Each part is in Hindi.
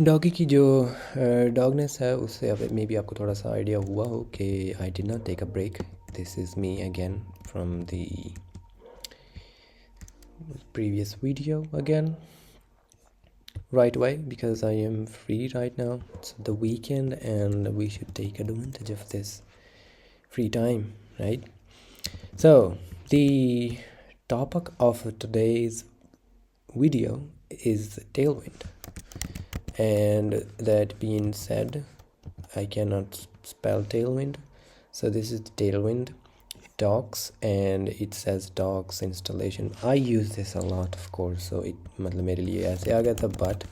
डॉगी की जो डॉगनेस है उससे अब मे बी आपको थोड़ा सा आइडिया हुआ हो कि I did not take a break. This is me again from the previous video again right away because I am free right now. It's the weekend and we should take advantage of this free time, right? So the topic of today's video is tailwind, and that being said, I cannot spell tailwind, so this is tailwind docs, and it says docs installation. I use this a lot, of course, so it मतलब मेरे लिए ऐसे आ गया था, but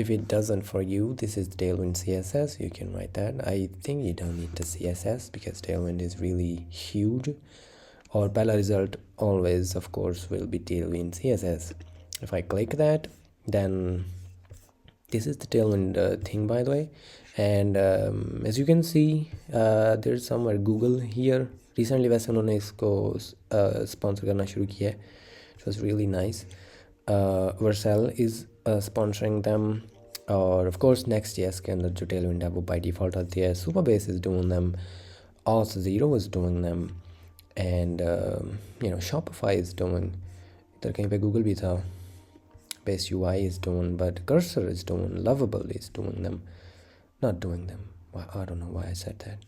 if it doesn't for you, this is tailwind css. You can write that. I think you don't need the css because tailwind is really huge. Or pala result always, of course, will be tailwind css. If I click that, then this is the tailwind thing, by the way. And as you can see, there's somewhere Google here. Recently वैसे उन्होंने इसको sponsor करना शुरू किया है. It was really nice. Vercel is sponsoring them. और of course Next.js के अंदर जो tailwind है वो by default आती है. Supabase is doing them. Auth0 is doing them. And Shopify is doing. इधर कहीं पे Google भी था. Base UI is doing, but Cursor is doing, Lovable is doing them. Not doing them. I don't know why I said that.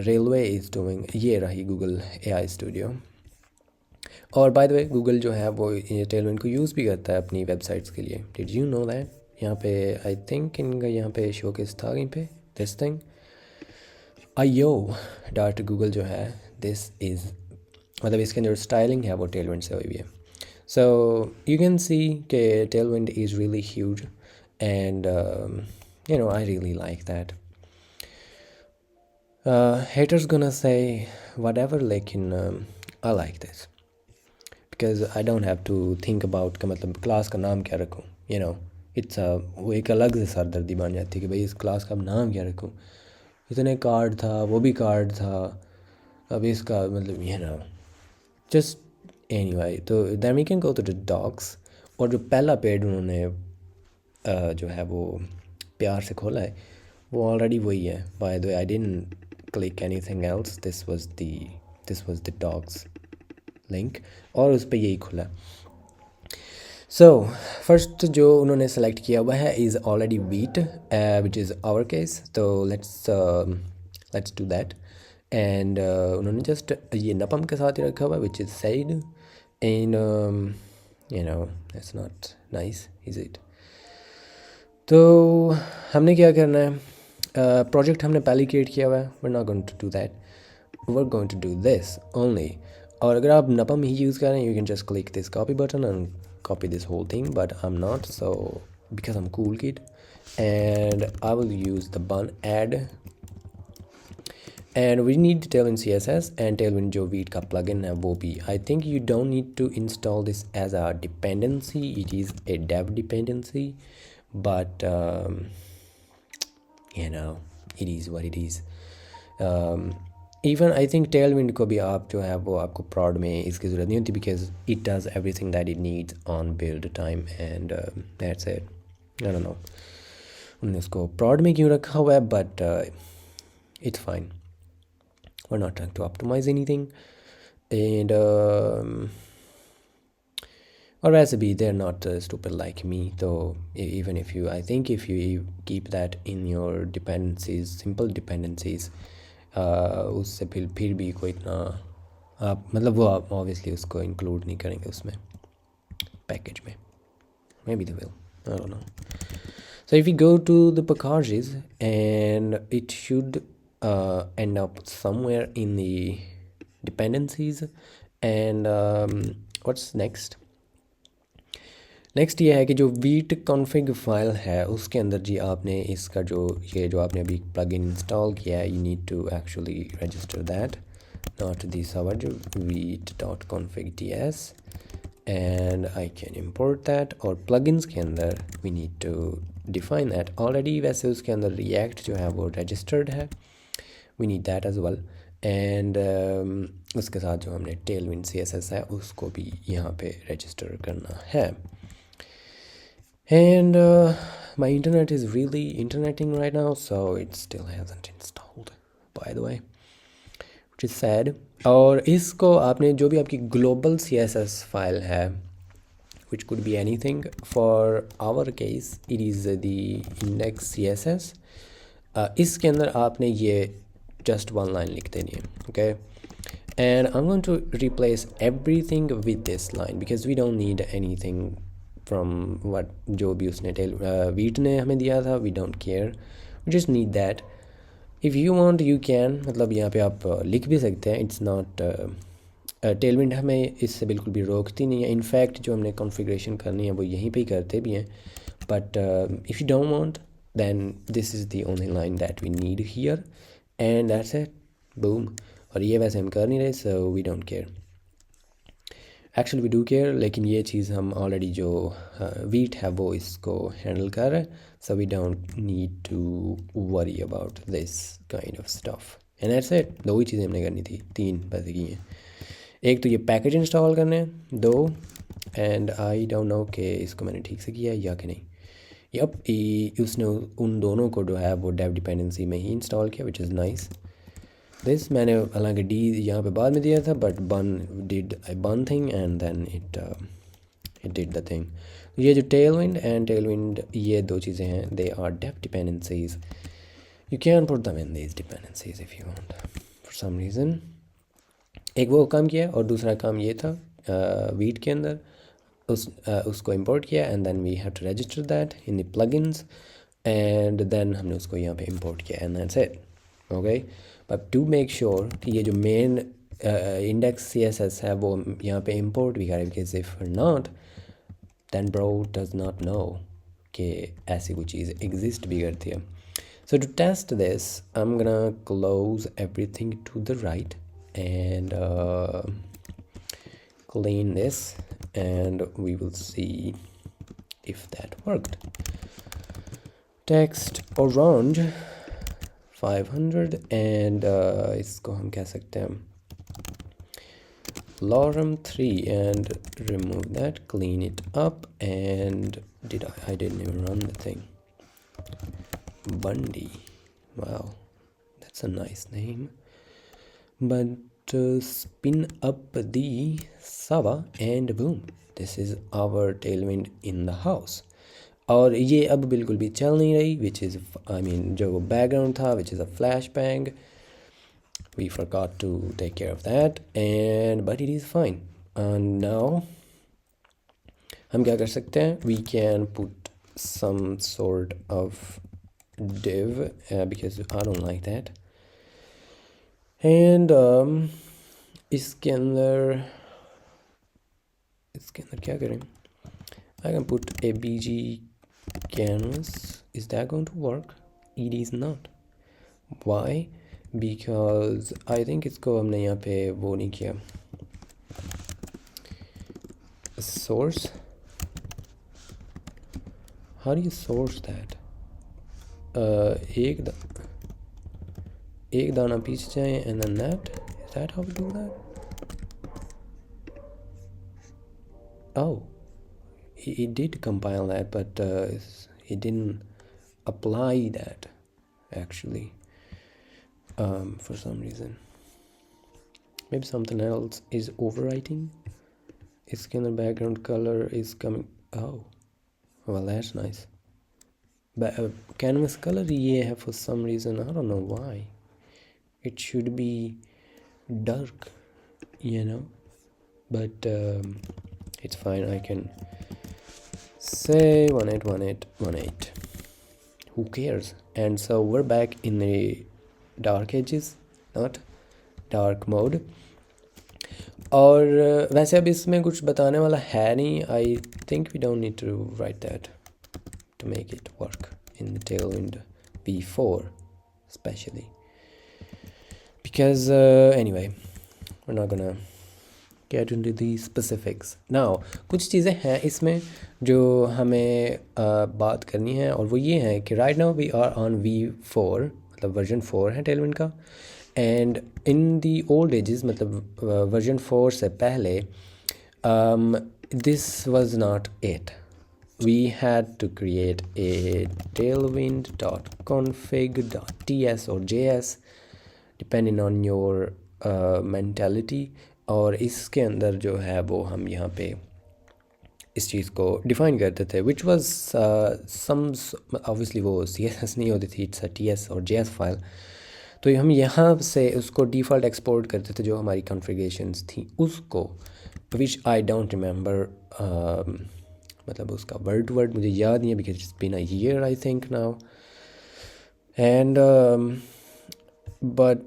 Railway is doing, ये रही Google AI Studio. और बाय द वे गूगल जो है वो ये टेलविंड को यूज़ भी करता है अपनी वेबसाइट्स के लिए. Did you know that? यहाँ पे आई थिंक इनका यहाँ पे शोकेस था कहीं पे. दिस थिंग io.google जो है, दिस इज़ मतलब इसके अंदर स्टाइलिंग है वो टेलविंड से हुई है. So you can see that tailwind is really huge, and I really like that. Haters gonna say whatever, like I like this because I don't have to think about कि मतलब क्लास का नाम क्या रखूँ. It's वो एक अलग से सरदर्दी बन जाती है कि भाई इस क्लास का नाम क्या रखूँ. इतने कार्ड था, वो भी कार्ड था, अब इसका मतलब just anyway. तो then we can go to the docs. और जो पहला पेज उन्होंने जो है वो प्यार से खोला है वो ऑलरेडी वही है. By the way, I didn't click anything else. This was the docs link और उस पर यही खुला. So first जो उन्होंने सेलेक्ट किया हुआ है is already wheat, which is our case. So let's do that. And उन्होंने just ये नपम के साथ ही रखा हुआ है, which is said. And that's not nice, is it? तो हमने क्या करना है, प्रोजेक्ट हमने पहले क्रिएट किया हुआ है. we're not going to do that. we're going to do this only. और अगर आप नपम ही यूज़ करें, you can just click this copy button and copy this whole thing, but I'm not, so because I'm cool kid, and I will use the bun add. And we need tailwind css and tailwind जो वीट का plugin है वो भी. I think you don't need to install this as a dependency. It is a dev dependency, but it is what it is. Even I think tailwind को भी आप जो है वो आपको prod में इसकी ज़रूरत नहीं होती because it does everything that it needs on build time, and that's it. I don't know उन्होंने उसको prod में क्यों रखा हुआ है, but it's fine. We're not trying to optimize anything. And or वैसे भी they're not stupid like me. So even if you, I think if you keep that in your dependencies, simple dependencies, उससे फिर भी कोई इतना आप मतलब वो आप obviously उसको include नहीं करेंगे उसमें package में. Maybe they will, I don't know. So if you go to the packages, and it should end up somewhere in the dependencies. And what's next? Next ये है कि जो वीट कॉन्फ़िग फाइल है उसके अंदर जी आपने इसका जो आपने अभी प्लगइन इंस्टॉल किया है, you need to actually register that, not this our जो veet.config.ts, and I can import that. और plugins के अंदर we need to define that already. वैसे उसके अंदर react जो है वो registered है, we need that as well. And उसके साथ जो हमने tailwind css है उसको भी यहाँ पे register करना है. And my internet is really interneting right now, so it still hasn't installed, by the way, which is sad. और इसको आपने जो भी आपकी global CSS फाइल है, which could be anything, for our case it is the index CSS, इसके अंदर आपने ये just one line लिख देनी है, okay? And I'm going to replace everything with this line because we don't need anything from what जो भी उसने वीट ने हमें दिया था. We don't care, we just need that. If you want you can, मतलब यहाँ पे आप लिख भी सकते हैं. It's not टेलविंड हमें इससे बिल्कुल भी रोकती नहीं है. इनफैक्ट जो हमने कॉन्फ़िगरेशन करनी है वो यहीं पे ही करते भी हैं. But if you don't want then this is the only line that we need here and that's it, boom. और ये वैसे हम कर नहीं रहे, so we don't care. Actually we do care, लेकिन ये चीज़ हम ऑलरेडी जो वीट है वो इसको हैंडल कर रहे हैं, so we don't need to worry about this kind of stuff and that's it. दो ही चीज़ें हमने करनी थी, तीन बस की हैं. एक तो ये पैकेज इंस्टॉल करने हैं, दो, एंड आई डोंट नो कि इसको मैंने ठीक से किया है या कि नहीं. उसने उन दोनों को जो है वो डेव डिपेंडेंसी में ही इंस्टॉल किया, विच इज़ नाइस. दिस मैंने हालांकि डी यहाँ पे बाद में दिया था, बट बन did I Bun thing and then it did the thing. ये जो टेलविंड एंड टेलविंड ये दो चीज़ें हैं, they are dev dependencies. You can put them in these dependencies if you want for some reason. एक वो काम किया और दूसरा काम ये था वीट के अंदर उसको इंपोर्ट किया and then we have to register that in the plugins and then हमने उसको यहाँ पे इंपोर्ट किया and that's it, okay. But to make sure कि ये जो मेन इंडेक्स CSS है वो यहाँ पे इंपोर्ट भी करे, because if not then bro does not know कि ऐसी कोई चीज़ एग्जिस्ट भी करती है. So to test this, I'm gonna close everything to the right and clean this and we will see if that worked. Text orange 500 and इसको हम कह सकते हैं lorem 3 and remove that, clean it up and I didn't even run the thing. Bundy, wow, that's a nice name. But spin up the Sava and boom, this is our tailwind in the house. और ये अब बिल्कुल भी चल नहीं रही, which is I mean जो background था, which is a flashbang. We forgot to take care of that and but it is fine. And now हम क्या कर सकते हैं, we can put some sort of div because I don't like that. And इसके अंदर क्या करें, I can put a bg canvas. Is that going to work? It is not. Why? Because I think इसको हमने यहाँ पे वो नहीं किया. Source, how do you source that? एक दाना पीछे जाए and then that, is that how we do that? Oh, it did compile that, but it didn't apply that actually for some reason. Maybe something else is overwriting. इसके अंदर background color is coming. Oh, well that's nice. But canvas color ये है for some reason, I don't know why. It should be dark, you know, but it's fine. I can say 181818. Who cares? And so we're back in the dark edges, not dark mode. और वैसे अब इसमें कुछ बताने वाला है नहीं. I think we don't need to write that to make it work in the Tailwind v4 especially. Because anyway, we're not gonna get into the specifics now. कुछ चीज़ें हैं इसमें जो हमें बात करनी है और वो ये है कि right now we are on v4, मतलब वर्जन 4 है टेलविंड का. And in the old ages, मतलब वर्जन 4 से पहले, this was not it. we had to create a tailwind.config.ts or js depending on your mentality, और इसके अंदर जो है वो हम यहाँ पे इस चीज़ को डिफ़ाइन करते थे, विच वाज सम ऑब्वियसली वो सी एस एस नहीं होती थी, इट्स अ टी एस और जे एस फाइल। तो हम यहाँ से उसको डिफ़ॉल्ट एक्सपोर्ट करते थे जो हमारी कॉन्फ़िगरेशंस थी उसको, विच आई डोंट रिमेंबर, मतलब उसका वर्ड टू वर्ड मुझे याद नहीं है because it's been a year I think now, and but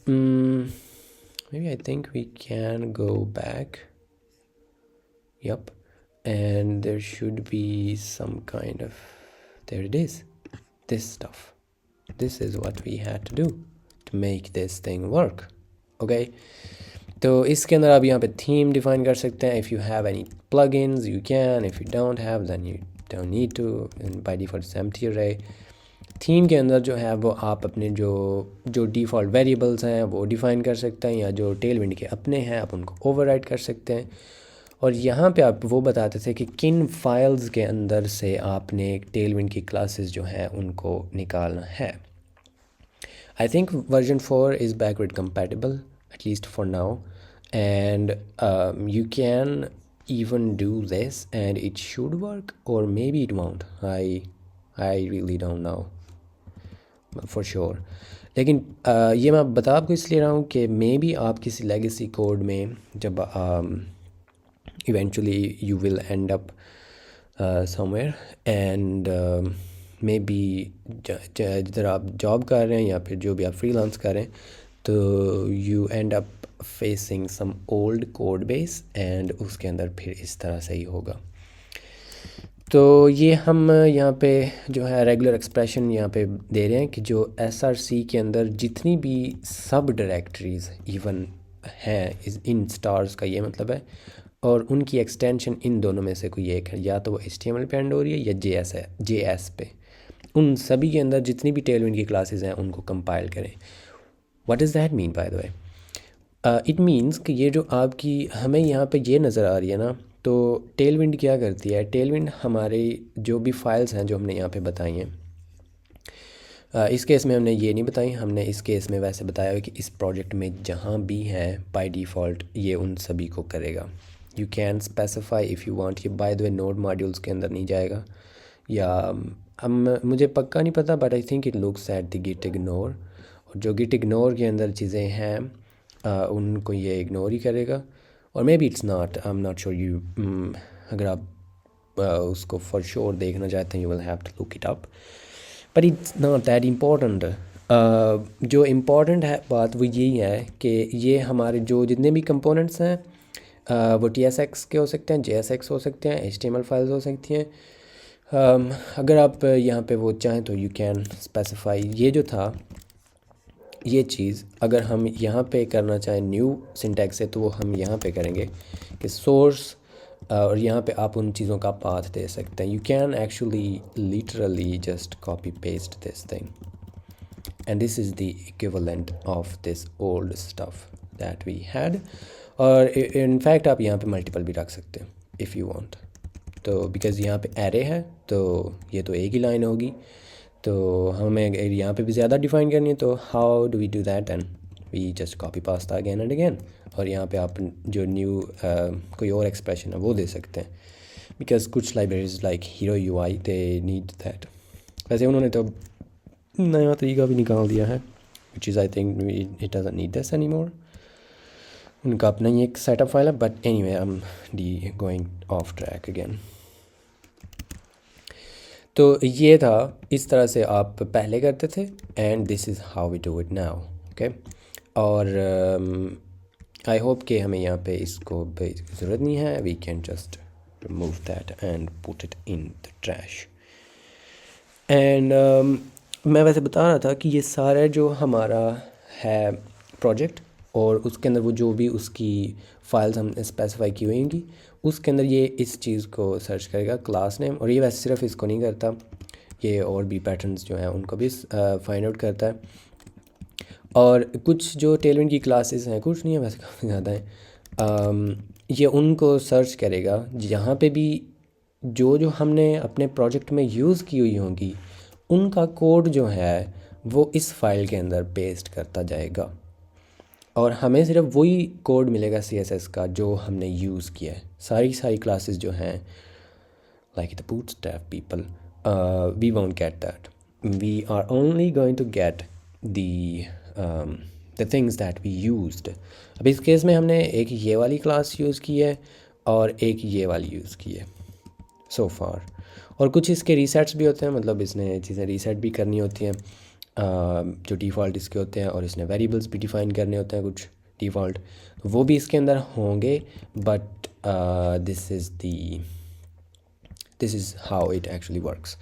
maybe I think we can go back. Yep, and there should be some kind of, there it is, this stuff. This is what we had to do to make this thing work. Okay, तो इसके अंदर आप यहाँ पे थीम डिफाइन कर सकते हैं. If you have any plugins you can, if you don't have then you don't need to, and by default it's empty array. Theme के अंदर जो है वो आप अपने जो डिफ़ॉल्ट वेरिएबल्स हैं वो डिफ़ाइन कर सकते हैं, या जो टेलविंड के अपने हैं आप उनको ओवरराइड कर सकते हैं. और यहाँ पे आप वो बताते थे कि किन फाइल्स के अंदर से आपने टेलविंड की क्लासेस जो हैं उनको निकालना है. I think version 4 is backward compatible at least for now, and you can even do this and it should work, or maybe it won't. I really don't know for sure. लेकिन ये मैं बता आपको इसलिए रहा हूँ कि मे बी आप किसी लेगेसी कोड में जब eventually you will end up somewhere, and may be जिधर आप जॉब कर रहे हैं या फिर जो भी आप फ्रीलांस कर रहे हैं, तो you end up facing some old code base, and उसके अंदर फिर इस तरह से ही होगा. तो ये हम यहाँ पे जो है रेगुलर एक्सप्रेशन यहाँ पे दे रहे हैं कि जो SRC के अंदर जितनी भी सब डायरेक्टरीज़ इवन हैं इन स्टार्स का ये मतलब है, और उनकी एक्सटेंशन इन दोनों में से कोई एक है, या तो वो HTML पे एंड हो रही है या JS है, JS पे, उन सभी के अंदर जितनी भी टेलविंड की क्लासेस हैं उनको कंपाइल करें. What does that mean by the way? It means कि ये जो आपकी हमें यहाँ पे ये नज़र आ रही है ना, तो टेलविंड क्या करती है, टेलविंड हमारे जो भी फाइल्स हैं जो हमने यहाँ पे बताई हैं, इस केस में हमने ये नहीं बताई, हमने इस केस में वैसे बताया है कि इस प्रोजेक्ट में जहाँ भी हैं बाय डिफ़ॉल्ट ये उन सभी को करेगा. You can specify if you want. ये by the way node modules के अंदर नहीं जाएगा, या हम मुझे पक्का नहीं पता, but I think it looks at the git ignore, और जो गिट इग्नोर के अंदर चीज़ें हैं उनको ये इग्नोर ही करेगा. और maybe it's not, I am not sure. You अगर आप उसको फॉर श्योर देखना चाहते हैं you will have to look it up, but it's not that important. जो इम्पॉर्टेंट है बात वो यही है कि ये हमारे जो जितने भी कंपोनेंट्स हैं वो TSX के हो सकते हैं, JSX हो सकते हैं, HTML फाइल्स हो सकती हैं. अगर आप यहाँ पे वो चाहें तो यू कैन स्पेसिफाई. ये जो था ये चीज़ अगर हम यहाँ पे करना चाहें न्यू सिंटैक्स से, तो वो हम यहाँ पे करेंगे कि सोर्स, और यहाँ पे आप उन चीज़ों का पाथ दे सकते हैं. You can actually literally just copy paste this thing, and this is the equivalent of this old stuff that we had. और इनफैक्ट आप यहाँ पे मल्टीपल भी रख सकते हैं इफ़ यू वांट. तो बिकॉज़ यहाँ पे एरे है तो ये तो एक ही लाइन होगी, तो हमें यहाँ पे भी ज़्यादा डिफ़ाइन करनी है, तो how do we do that, and we just copy pasta again and again. और यहाँ पे आप जो न्यू कोई और एक्सप्रेशन है वो दे सकते हैं, बिकॉज़ कुछ libraries like hero UI they need that. वैसे उन्होंने तो नया तरीका भी निकाल दिया है, which is I think it doesn't need this any more. उनका अपना ही एक सेटअप फाइल है, but any way I am going of track again. तो ये था, इस तरह से आप पहले करते थे, and this is how we do it now. Okay, और आई होप कि हमें यहाँ पे इसको ज़रूरत नहीं है. We can just remove that and put it in the trash. And मैं वैसे बता रहा था कि ये सारा जो हमारा है प्रोजेक्ट, और उसके अंदर वो जो भी उसकी फाइल्स हमने स्पेसिफाई की हुई होंगी उसके अंदर ये इस चीज़ को सर्च करेगा, क्लास नेम. और ये वैसे सिर्फ इसको नहीं करता, ये और भी पैटर्न्स जो हैं उनको भी फाइंड आउट करता है. और कुछ जो टेलविंड की क्लासेस हैं, कुछ नहीं है वैसे, काफ़ी ज़्यादा हैं, ये उनको सर्च करेगा जहाँ पे भी जो जो हमने अपने प्रोजेक्ट में यूज़ की हुई होंगी उनका कोड जो है वो इस फाइल के अंदर पेस्ट करता जाएगा और हमें सिर्फ वही कोड मिलेगा CSS का जो हमने यूज़ किया है। सारी क्लासेस जो हैं like the bootstrap people, we won't get that. We are only going to get the things that we used. अब इस केस में हमने एक ये वाली क्लास यूज़ की है और एक ये वाली यूज़ की है so far, और कुछ इसके रीसेट्स भी होते हैं, मतलब इसने चीज़ें रीसेट भी करनी होती हैं जो डिफ़ॉल्ट इसके होते हैं, और इसने वेरिएबल्स भी डिफ़ाइन करने होते हैं कुछ डिफ़ॉल्ट, वो भी इसके अंदर होंगे, but this is how it actually works.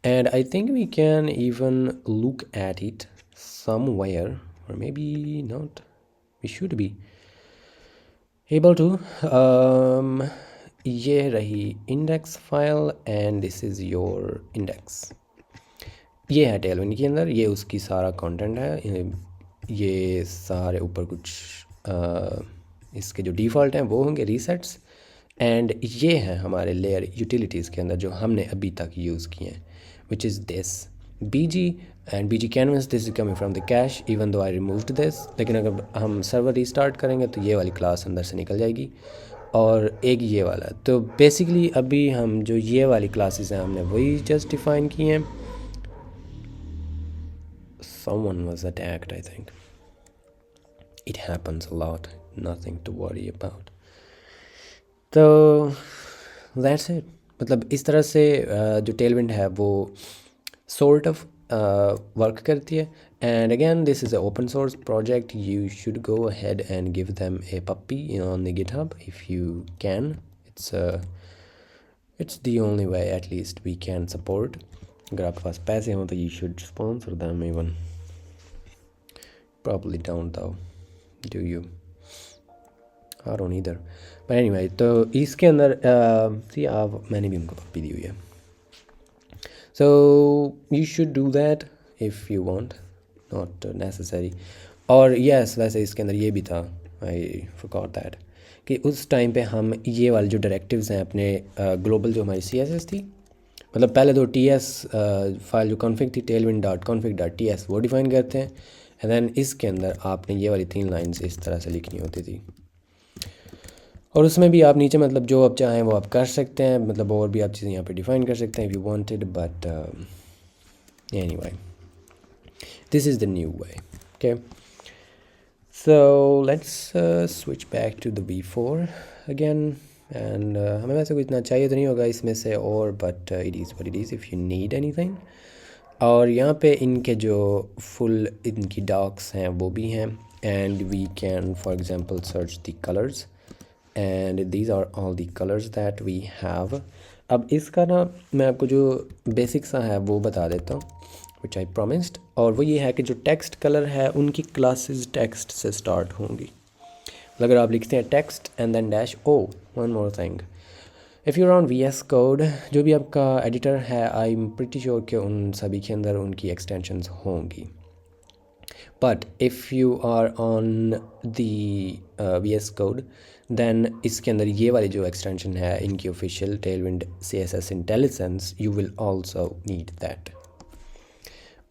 And I think we can even look at it somewhere, or maybe not, we should be able to. ये रही index file and this is your index. ये है टेलविंड के अंदर, ये उसकी सारा कंटेंट है, ये सारे ऊपर कुछ इसके जो डिफ़ॉल्ट हैं वो होंगे रीसेट्स, एंड ये हैं हमारे लेयर यूटिलिटीज़ के अंदर जो हमने अभी तक यूज़ किए हैं, विच is this BG and BG canvas. This is coming from the cash even though I removed this, लेकिन अगर हम सर्वर रीस्टार्ट करेंगे तो ये वाली क्लास अंदर से निकल जाएगी, और एक ये वाला. तो बेसिकली अभी हम जो ये वाली क्लासेस हैं हमने वही जस्ट डिफ़ाइन की हैं. Someone was attacked, I think. It happens a lot, nothing to worry about. तो that's it. मतलब इस तरह से जो टेलविंड है वो sort of वर्क करती है. And again, this is an open source project. You should go ahead and give them a puppy on the GitHub if you can. It's the only way at least we can support. अगर आपके पास पैसे हों तो you should sponsor them even. Probably don't though, do you? I don't either. But anyway, तो इसके अंदर see आप मैंने भी उनको पप्पी दी हुई है. So you should do that if you want, not necessary. और yes, वैसे इसके अंदर ये भी था, I forgot that, कि उस टाइम पे हम ये वाले जो डायरेक्टिव्स हैं अपने ग्लोबल जो हमारी CSS थी, मतलब पहले तो TS फाइल जो config थी tailwind.config.ts वो डिफ़ाइन करते हैं, एंड देन इसके अंदर आपने ये वाली 3 लाइंस इस तरह से लिखनी होती थी, और उसमें भी आप नीचे मतलब जो आप चाहें वो आप कर सकते हैं, मतलब और भी आप चीज़ें यहाँ पे डिफ़ाइन कर सकते हैं if you wanted, but anyway, this is the new way. Okay, so let's switch back to the V4 again. And हमें वैसे कुछ इतना चाहिए तो नहीं होगा इसमें से और, but it is what it is if you need anything. और यहाँ पे इनके जो फुल इनकी डॉक्स हैं वो भी हैं, and we can for example search the colours, and these are all the colours that we have. अब इसका ना मैं आपको जो बेसिक सा है वो बता देता हूँ, विच आई प्रॉमिस्ड, और वो ये है कि जो टेक्स्ट कलर है उनकी क्लासेस टेक्स्ट से स्टार्ट होंगी. अगर आप लिखते हैं text and then dash O, one more thing, if you on VS code, जो भी आपका एडिटर है, आई एम प्रिटी श्योर कि उन सभी के अंदर उनकी एक्सटेंशंस होंगी. But if you are on the VS code then इसके अंदर ये वाली जो एक्सटेंशन है इनकी official Tailwind CSS intelligence, you will also need that.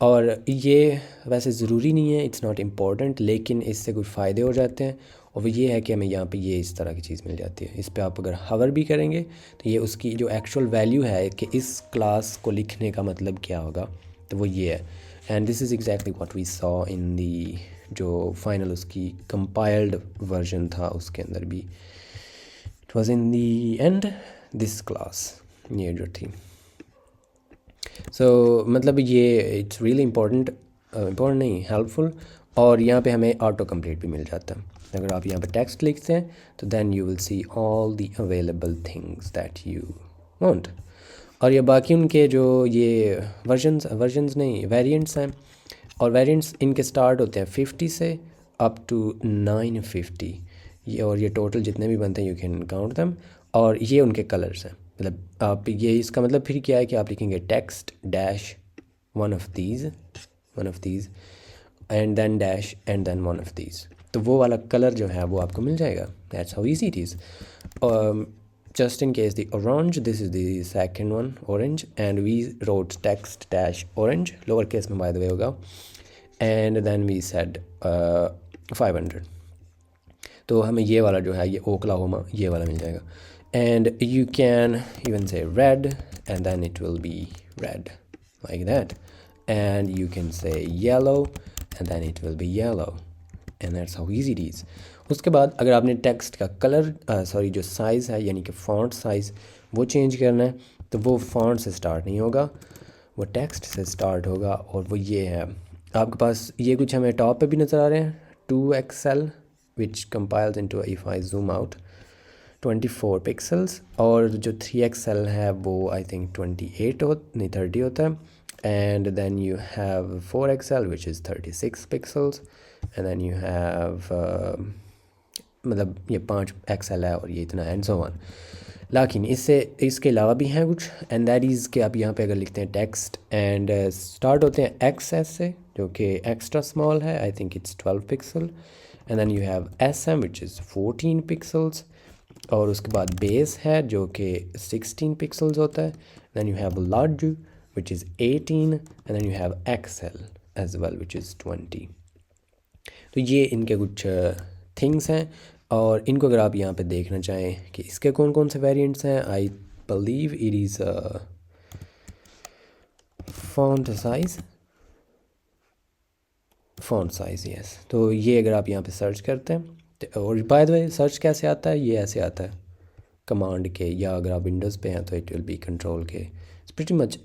और ये वैसे ज़रूरी नहीं है, इट्स नॉट इम्पॉर्टेंट, लेकिन इससे कुछ फ़ायदे हो जाते हैं, और वो ये है कि हमें यहाँ पे ये इस तरह की चीज़ मिल जाती है. इस पे आप अगर हवर भी करेंगे तो ये उसकी जो एक्चुअल वैल्यू है कि इस क्लास को लिखने का मतलब क्या होगा, तो वो ये है. And this is exactly what we saw in the जो फाइनल उसकी कंपाइल्ड वर्जन था, उसके अंदर भी it was in the and this class ये जो थी. सो मतलब ये इट्स रियली इम्पोर्टेंट नहीं, हेल्पफुल. और यहाँ पे हमें ऑटो कंप्लीट भी मिल जाता है. अगर आप यहाँ पे टेक्स्ट लिखते हैं तो then you will see all the available things that you want. और ये बाकी उनके जो ये वर्जन्स नहीं, वेरिएंट्स हैं, और वेरिएंट्स इनके स्टार्ट होते हैं 50 से अप टू 950. ये और ये टोटल जितने भी बनते हैं यू कैन काउंट दैम. और ये उनके कलर्स हैं, मतलब आप ये इसका मतलब फिर क्या है कि आप लिखेंगे text dash one of these and then dash and then one of these, तो वो वाला कलर जो है वो आपको मिल जाएगा. That's how easy it is. just in case the orange, this is the second one, orange, and we wrote text dash orange, lower case में by the way होगा, and then we said 500. तो हमें ये वाला जो है ये ओक्लाहोमा ये वाला मिल जाएगा. And you can even say red, and then it will be red like that. And you can say yellow, and then it will be yellow. And that's how easy it is. उसके बाद अगर आपने टेक्स्ट का कलर जो साइज़ है यानी कि फ़ॉन्ट साइज़ वो चेंज करना है तो वो फ़ॉन्ट से स्टार्ट नहीं होगा, वो टेक्स्ट से स्टार्ट होगा. और वो ये है आपके पास, ये कुछ हमें टॉप पे भी नज़र आ रहे हैं 2XL which compiles into, if I zoom out, 24 pixels. और जो 3XL है वो आई थिंक 30 होता है. And then you have 4XL which is 36 pixels, and then you have मतलब ये 5XL है और ये इतना and so on. लेकिन इसके अलावा भी हैं कुछ, and that is कि आप यहाँ पे अगर लिखते हैं text and start होते हैं XS से जो कि extra small है, I think it's 12 pixel, and then you have SM which is 14 pixels, और उसके बाद base है जो कि 16 pixels होता है. Then you have large which is 18, and then you have XL as well which is 20. तो ये इनके कुछ थिंग्स हैं, और इनको अगर आप यहाँ पे देखना चाहें कि इसके कौन कौन से वेरिएंट्स हैं, I believe it is font size yes. तो ये अगर आप यहाँ पे सर्च करते हैं और बाय द वे सर्च कैसे आता है, ये ऐसे आता है कमांड के, या अगर आप विंडोज़ पे हैं तो इट विल बी कंट्रोल के. It's pretty much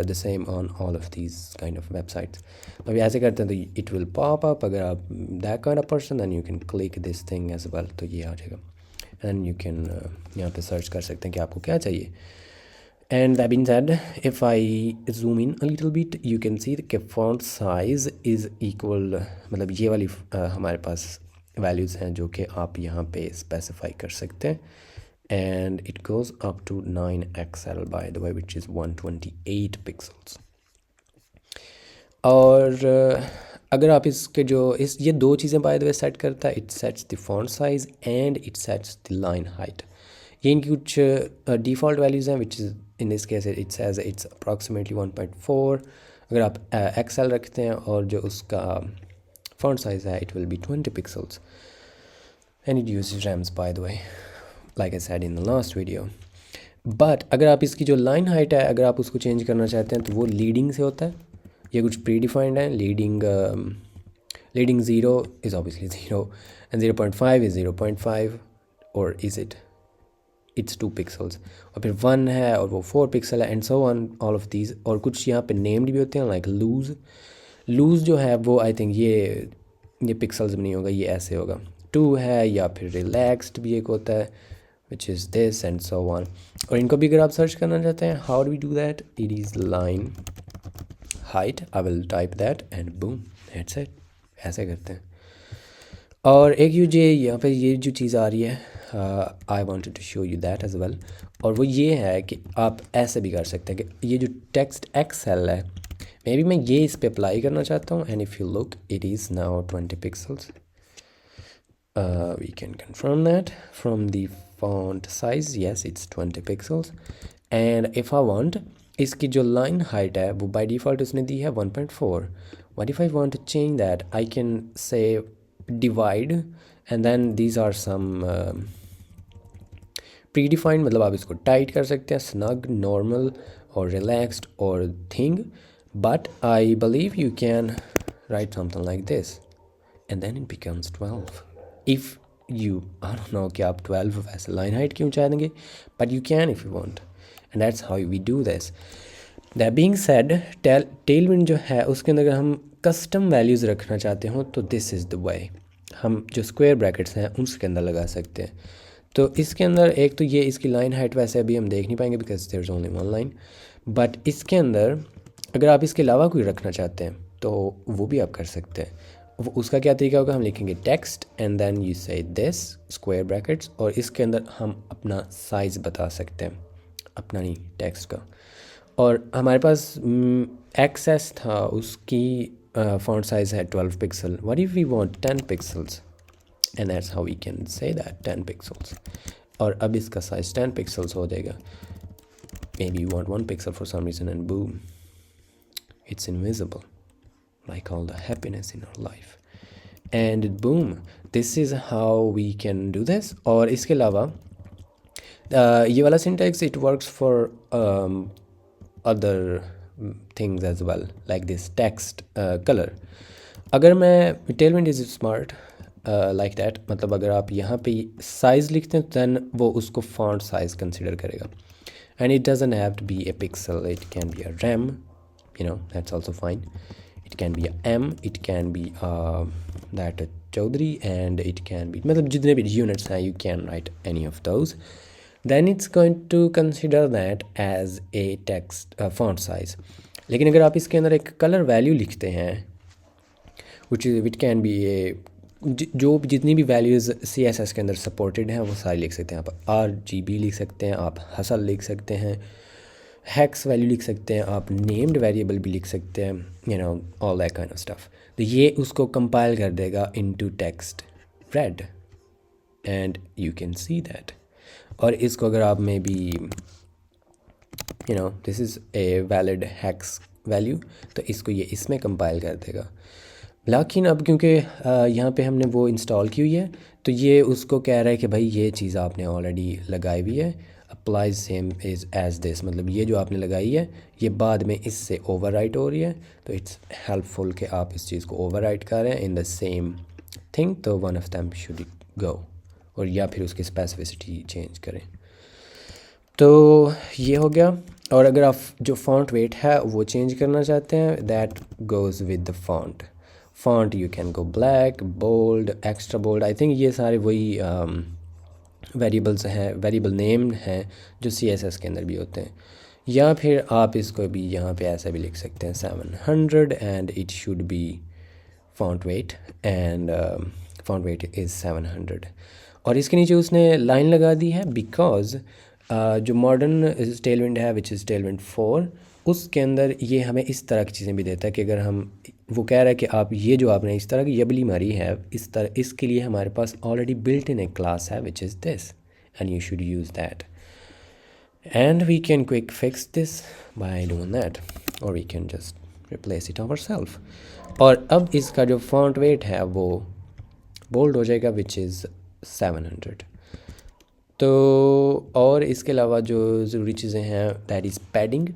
the same on all of these kind of websites. अब ऐसे करते हैं तो it will pop up. अगर आप that kind of person then you can click this thing as well, तो ये आ जाएगा. And you can यहाँ पे सर्च कर सकते हैं कि आपको क्या चाहिए. And that being said, if I zoom in a little bit, you can see कि font size is equal, मतलब ये वाली हमारे पास values हैं जो कि आप यहाँ पे specify कर सकते हैं. And it goes up to 9XL by the way, which is 128 pixels. और अगर आप इसके जो ये दो चीज़ें by the way सेट करता है, it sets the font size and it sets the line height. ये इनकी कुछ default values हैं, which is in this case it says it's approximately 1.4. अगर आप XL रखते हैं और जो उसका font size है it will be 20 pixels, and it uses RAMs by the way, like I said in the last video. But अगर आप इसकी जो लाइन हाइट है अगर आप उसको चेंज करना चाहते हैं तो वो लीडिंग से होता है. ये कुछ प्री डिफाइंड है. Leading 0 is obviously 0, and 0.5 is 0.5, और इज़ इट्स 2 पिक्सल्स, और फिर 1 है और वो 4 पिक्सल है, and so on all of these. और कुछ यहाँ पे नेम्ड भी होते हैं लाइक लूज़ जो है वो आई थिंक ये पिक्सल्स में नहीं होगा, ये ऐसे होगा 2 है, या फिर रिलैक्स्ड भी एक होता है which is this and so on. और इनको भी अगर आप सर्च करना चाहते हैं, how do we do that? It is line height. I will type that and boom, that's it. ऐसे करते हैं. और एक यहाँ पे ये जो चीज़ आ रही है, I wanted to show you that as well. और वो ये है कि आप ऐसे भी कर सकते हैं कि ये जो text XL है, मे बी मैं ये इस पे अप्लाई करना चाहता हूँ, and if you look it is now 20 pixels. We can confirm that from the font size, yes it's 20 pixels. And if I want, इसकी जो line height है वो by default उसने दी है 1.4. What if I want to change that? I can say divide, and then these are some predefined, मतलब आप इसको टाइट कर सकते हैं, snug, normal or relaxed or thing. But I believe you can write something like this, and then it becomes 12. If you, I don't know कि आप 12 वैसे line height क्यों चाह देंगे, but you can if you want, and that's how we do this. That being said, Tailwind जो है उसके अंदर अगर हम custom values रखना चाहते हो तो this is the way. हम जो square brackets हैं उसके अंदर लगा सकते हैं. तो इसके अंदर एक तो ये इसकी line height वैसे अभी हम देख नहीं पाएंगे because there's only one line, but इसके अंदर अगर आप इसके अलावा कोई रखना चाहते हैं तो वो भी आप कर सकते हैं. उसका क्या तरीका होगा, हम लिखेंगे टेक्स्ट एंड देन यू से दिस स्क्वायर ब्रैकेट्स, और इसके अंदर हम अपना साइज़ बता सकते हैं, अपना नहीं टेक्स्ट का. और हमारे पास एक्सेस था, उसकी फॉन्ट साइज़ है 12 pixel. What if we want 10 pixels, and that's how we can say that 10 pixels. और अब इसका साइज 10 पिक्सल्स हो जाएगा. Maybe you want 1 pixel for some reason and boom, it's invisible, like all the happiness in our life. And boom, this is how we can do this. और इसके अलावा ये वाला syntax it works for other things as well, like this text color. अगर मैं tailwind is smart like that, मतलब अगर आप यहाँ पे size लिखते हैं then वो उसको font size consider करेगा. And it doesn't have to be a pixel, it can be a rem, you know, that's also fine. It can be a m, it can be that Chaudhary, and it can be मतलब जितने भी units हैं you can write any of those. Then it's going to consider that as a text font size. लेकिन अगर आप इसके अंदर एक color value लिखते हैं which can be a जो जितनी भी वैल्यूज़ CSS के अंदर सपोर्टेड हैं वो सारी लिख सकते हैं. आप RGB लिख सकते हैं, आप हसल लिख सकते हैं, हेक्स वैल्यू लिख सकते हैं, आप नेम्ड वेरिएबल भी लिख सकते हैं, you know all that kind of stuff. तो ये उसको कंपाइल कर देगा into text red and you can see that. और इसको अगर आप में भी you know this is a valid hex value, तो इसको ये इसमें कंपाइल कर देगा. लेकिन अब क्योंकि यहाँ पे हमने वो इंस्टॉल की हुई है तो ये उसको कह रहा है कि भाई ये चीज़ आपने ऑलरेडी लगाई हुई है, applies same is as this, मतलब ये जो आपने लगाई है ये बाद में इससे ओवरराइट हो रही है. तो इट्स हेल्पफुल कि आप इस चीज़ को ओवरराइट करें इन द सेम थिंग. तो one of them should go, और या फिर उसकी स्पेसिफिसिटी चेंज करें. तो ये हो गया. और अगर आप जो फॉन्ट वेट है वो चेंज करना चाहते हैं that goes with the font. Font you can go black, bold, extra bold. I think ये सारे वही वेरिएबल्स हैं, वेरिएबल नेम हैं जो CSS के अंदर भी होते हैं. या फिर आप इसको भी यहाँ पे ऐसा भी लिख सकते हैं 700 and it should be font weight and font weight is 700. और इसके नीचे उसने लाइन लगा दी है बिकॉज जो मॉडर्न टेलविंड है विच इज़ टेलविंड 4 उसके अंदर ये हमें इस तरह की चीज़ें भी देता है कि अगर हम वो कह रहा है कि आप ये जो आपने इस तरह की यबली मारी है इस तरह, इसके लिए हमारे पास already built in a class है which is this and you should use that. And we can quick fix this by doing that और we can just replace it ourselves. और अब इसका जो फॉन्ट वेट है वो बोल्ड हो जाएगा विच इज़ 700. तो और इसके अलावा जो ज़रूरी चीज़ें हैं दैट इज़ पैडिंग.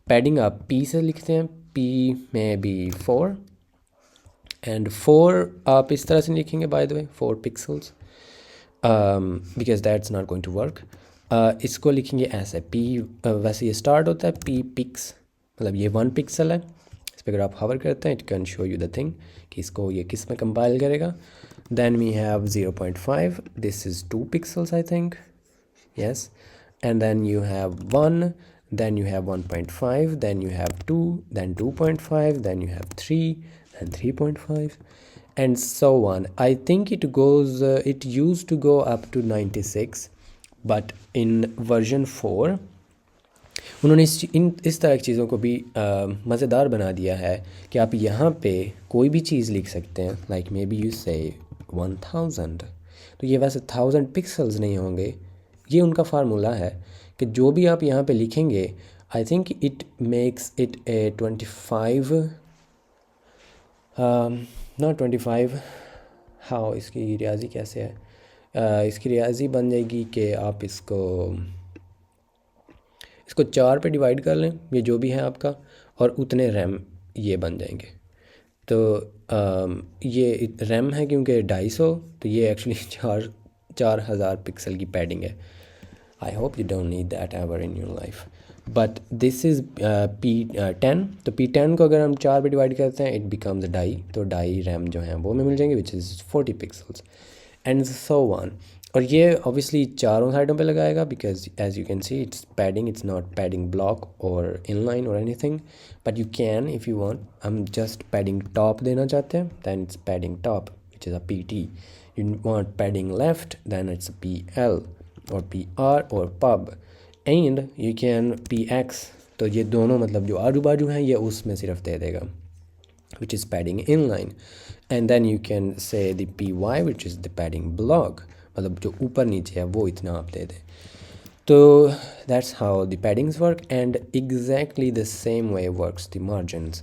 पैडिंग आप P से लिखते हैं, P में भी 4 एंड 4 आप इस तरह से लिखेंगे by the way 4 pixels because that's not going to work. इसको लिखेंगे ऐसे P वैसे ये स्टार्ट होता है P पिक्स, मतलब ये 1 पिक्सल है. इस पर अगर आप हवर करते हैं it can show you the thing कि इसको ये किस में कंपाइल करेगा. Then we have 0.5, this is 2 pixels I think, yes, and then you have 1, then you have 1.5, then you have 2, then 2.5, then you have 3, then 3.5 and so on. I think it goes it used to go up to 96 but in version 4 उन्होंने इस तरह की चीज़ों को भी मज़ेदार बना दिया है कि आप यहाँ पे कोई भी चीज़ लिख सकते हैं. लाइक मे बी यू से 1000, तो ये वैसे 1000 पिक्सल्स नहीं होंगे, ये उनका फार्मूला है कि जो भी आप यहाँ पे लिखेंगे आई think it makes it A 25 not 25 हाँ इसकी रियाजी कैसे है. इसकी रियाजी बन जाएगी कि आप इसको 4 पे डिवाइड कर लें, ये जो भी है आपका, और उतने रैम ये बन जाएंगे. तो ये रैम है क्योंकि 250, तो ये एक्चुअली 4000 पिक्सल की पैडिंग है. I hope you don't need that ever in your life. But this is P10. तो P10 को अगर हम 4 पे डिवाइड करते हैं it becomes a die. तो die रैम जो है वो हमें मिल जाएंगे which is 40 pixels and so on. और ये obviously चारों साइडों पे लगाएगा because as you can see it's padding, it's not padding block or inline or anything. But you can if you want. हम just padding top देना चाहते हैं then it's padding top which is a PT. You want padding left then it's a PL or PR or pub and you can PX. तो ये दोनों मतलब जो आजू बाजू हैं ये उसमें सिर्फ दे देगा which is padding inline. And then you can say the PY which is the padding block. मतलब जो ऊपर नीचे है वो इतना आप दे दें। तो that's how the paddings work, and exactly the same way works the margins.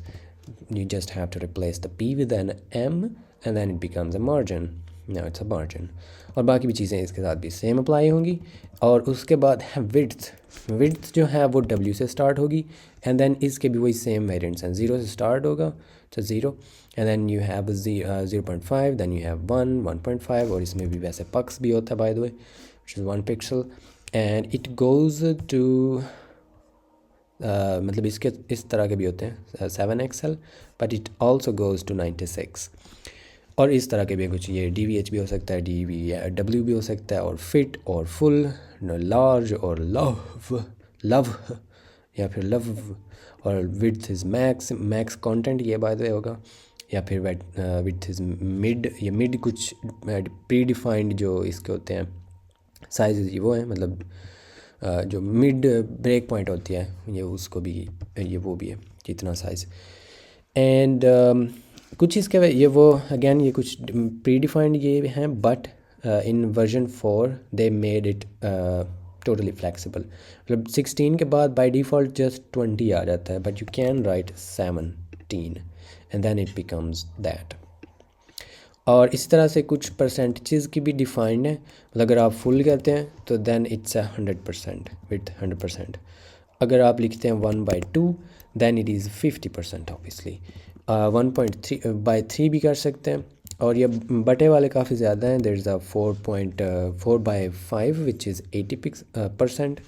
You just have to replace the p with an m and then it becomes a margin. Now it's a margin. और बाकी भी चीज़ें इसके साथ भी सेम अप्लाई होंगी। और उसके बाद है विड्थ जो है वो w से स्टार्ट होगी, एंड देन इसके भी वही सेम वेरिएंट्स हैं। 0 से स्टार्ट होगा तो 0, and then you have 0.5, then you have 1.5, और इसमें भी वैसे पक्स भी होता है by the way, which is 1 pixel, and it goes to मतलब इसके इस तरह के भी होते हैं 7 XL, but it also goes to 96। और इस तरह के भी कुछ, ये DVH भी हो सकता है, DVW भी हो सकता है, और फिट और फुल, लार्ज और लव या फिर लव, और विड्थ इज़ मैक्स कंटेंट ये बाय द वे होगा, या फिर विड्थ इज़ मिड, ये मिड कुछ प्री डिफाइंड जो इसके होते हैं साइज़ ये वो है, मतलब जो मिड ब्रेक पॉइंट होती है ये उसको भी, ये वो भी है कितना साइज़। एंड कुछ इसके ये वो अगेन ये कुछ प्री डिफाइंड ये हैं, but in version 4 they made it totally flexible. मतलब 16 के बाद बाय डिफ़ॉल्ट जस्ट 20 आ जाता है, but you can write 17 and then it becomes that. और इस तरह से कुछ परसेंटेज की भी डिफाइंड है, मतलब अगर आप फुल करते हैं तो देन इट्स 100% विथ 100%। अगर आप लिखते हैं 1/2 देन इट इज़ 50% ऑब्वियसली। 1.3/3 भी कर सकते हैं, और ये बटे वाले काफ़ी ज़्यादा हैं। There is a 4.4/5 which is 80%,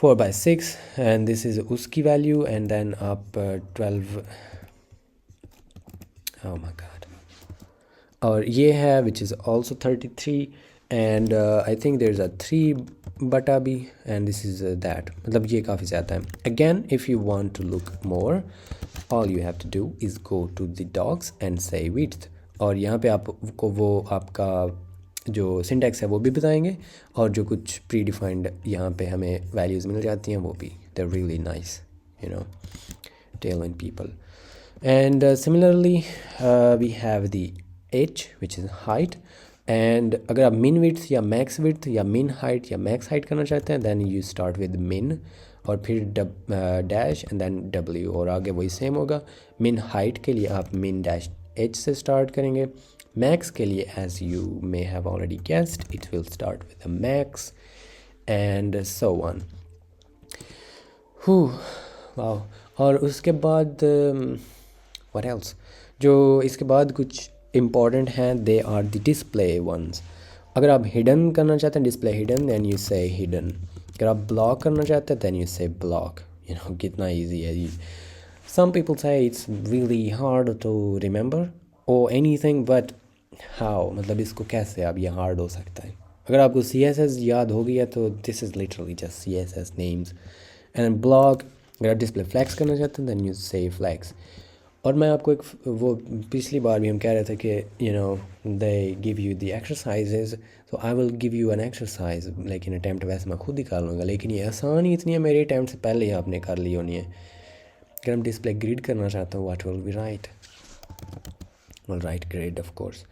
4/6 and this is उसकी वैल्यू, एंड देन आप 12, ओह माय गॉड, और ये है which is also 33, and I think there is a 3 भी, एंड दिस इज़ दैट, मतलब ये काफ़ी ज़्यादा है। Again if you want to look more, all you have to do is go to the docs and say width, और यहाँ पे आपको वो आपका जो सिंटैक्स है वो भी बताएंगे, और जो कुछ प्री डिफाइंड यहाँ पे हमें वैल्यूज़ मिल जाती हैं वो भी, they are really nice, you know, tell in people. And similarly we have the h which is height, and अगर आप min width या max width या min height या max height करना चाहते हैं then you start with min और फिर dash and then w, और आगे वही सेम होगा। min height के लिए आप min dash h से स्टार्ट करेंगे। max के लिए as you may have already guessed it will start with a max and so on। वाह। और उसके बाद what else, जो इसके बाद कुछ इम्पॉर्टेंट हैं, they are the display ones. अगर आप हिडन करना चाहते हैं display hidden, then you say hidden. अगर आप ब्लॉक करना चाहते हैं then you say block. You know कितना ईजी है ये। Some people say it's really hard to remember और एनीथिंग, बट हाउ, मतलब इसको कैसे अब ये हार्ड हो सकता है। अगर आपको CSS याद हो गया तो this is literally just CSS names and block. अगर आप डिस्प्ले फ्लैक्स करना चाहते हैं दैन यू से फ्लैक्स। और मैं आपको एक वो पिछली बार भी हम कह रहे थे कि you know they give you the exercises, तो I will give you an exercise लेकिन अटैम्प्ट वैसे मैं खुद ही कर लूँगा, लेकिन ये आसान ही इतनी है, मेरे अटैम्प्ट से पहले ही आपने कर ली होनी है। अगर हम डिस्प्ले ग्रिड करना चाहते हैं what will be right, will write grid of course.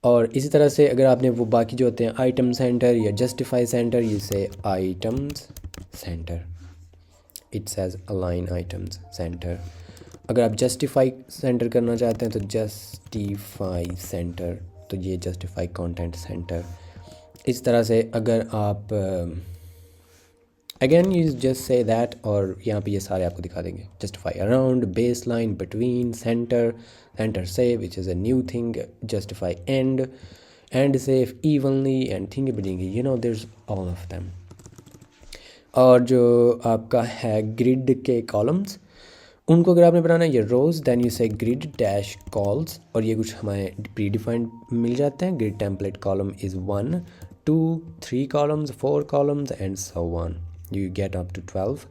और इसी तरह से अगर आपने वो बाकी जो होते हैं आइटम सेंटर या जस्टिफाई सेंटर, ये से items centre, it says align items centre. अगर आप जस्टिफाई सेंटर करना चाहते हैं तो जस्टिफाई सेंटर, तो ये जस्टिफाई कंटेंट सेंटर। इस तरह से अगर आप again you just say that, और यहाँ पे ये सारे आपको दिखा देंगे। Justify around, baseline, between, centre, centre से which is a new thing, justify and safe, evenly and thing between, you know there is all of them. और जो आपका है ग्रिड के कॉलम्स, उनको अगर आपने बनाना है ये रोज़, दैन यू से ग्रिड डैश कॉल्स, और ये कुछ हमारे प्री डिफाइंड मिल जाते हैं। Grid template column is 1, 2, 3 columns, 4 columns and so on. You get up to 12.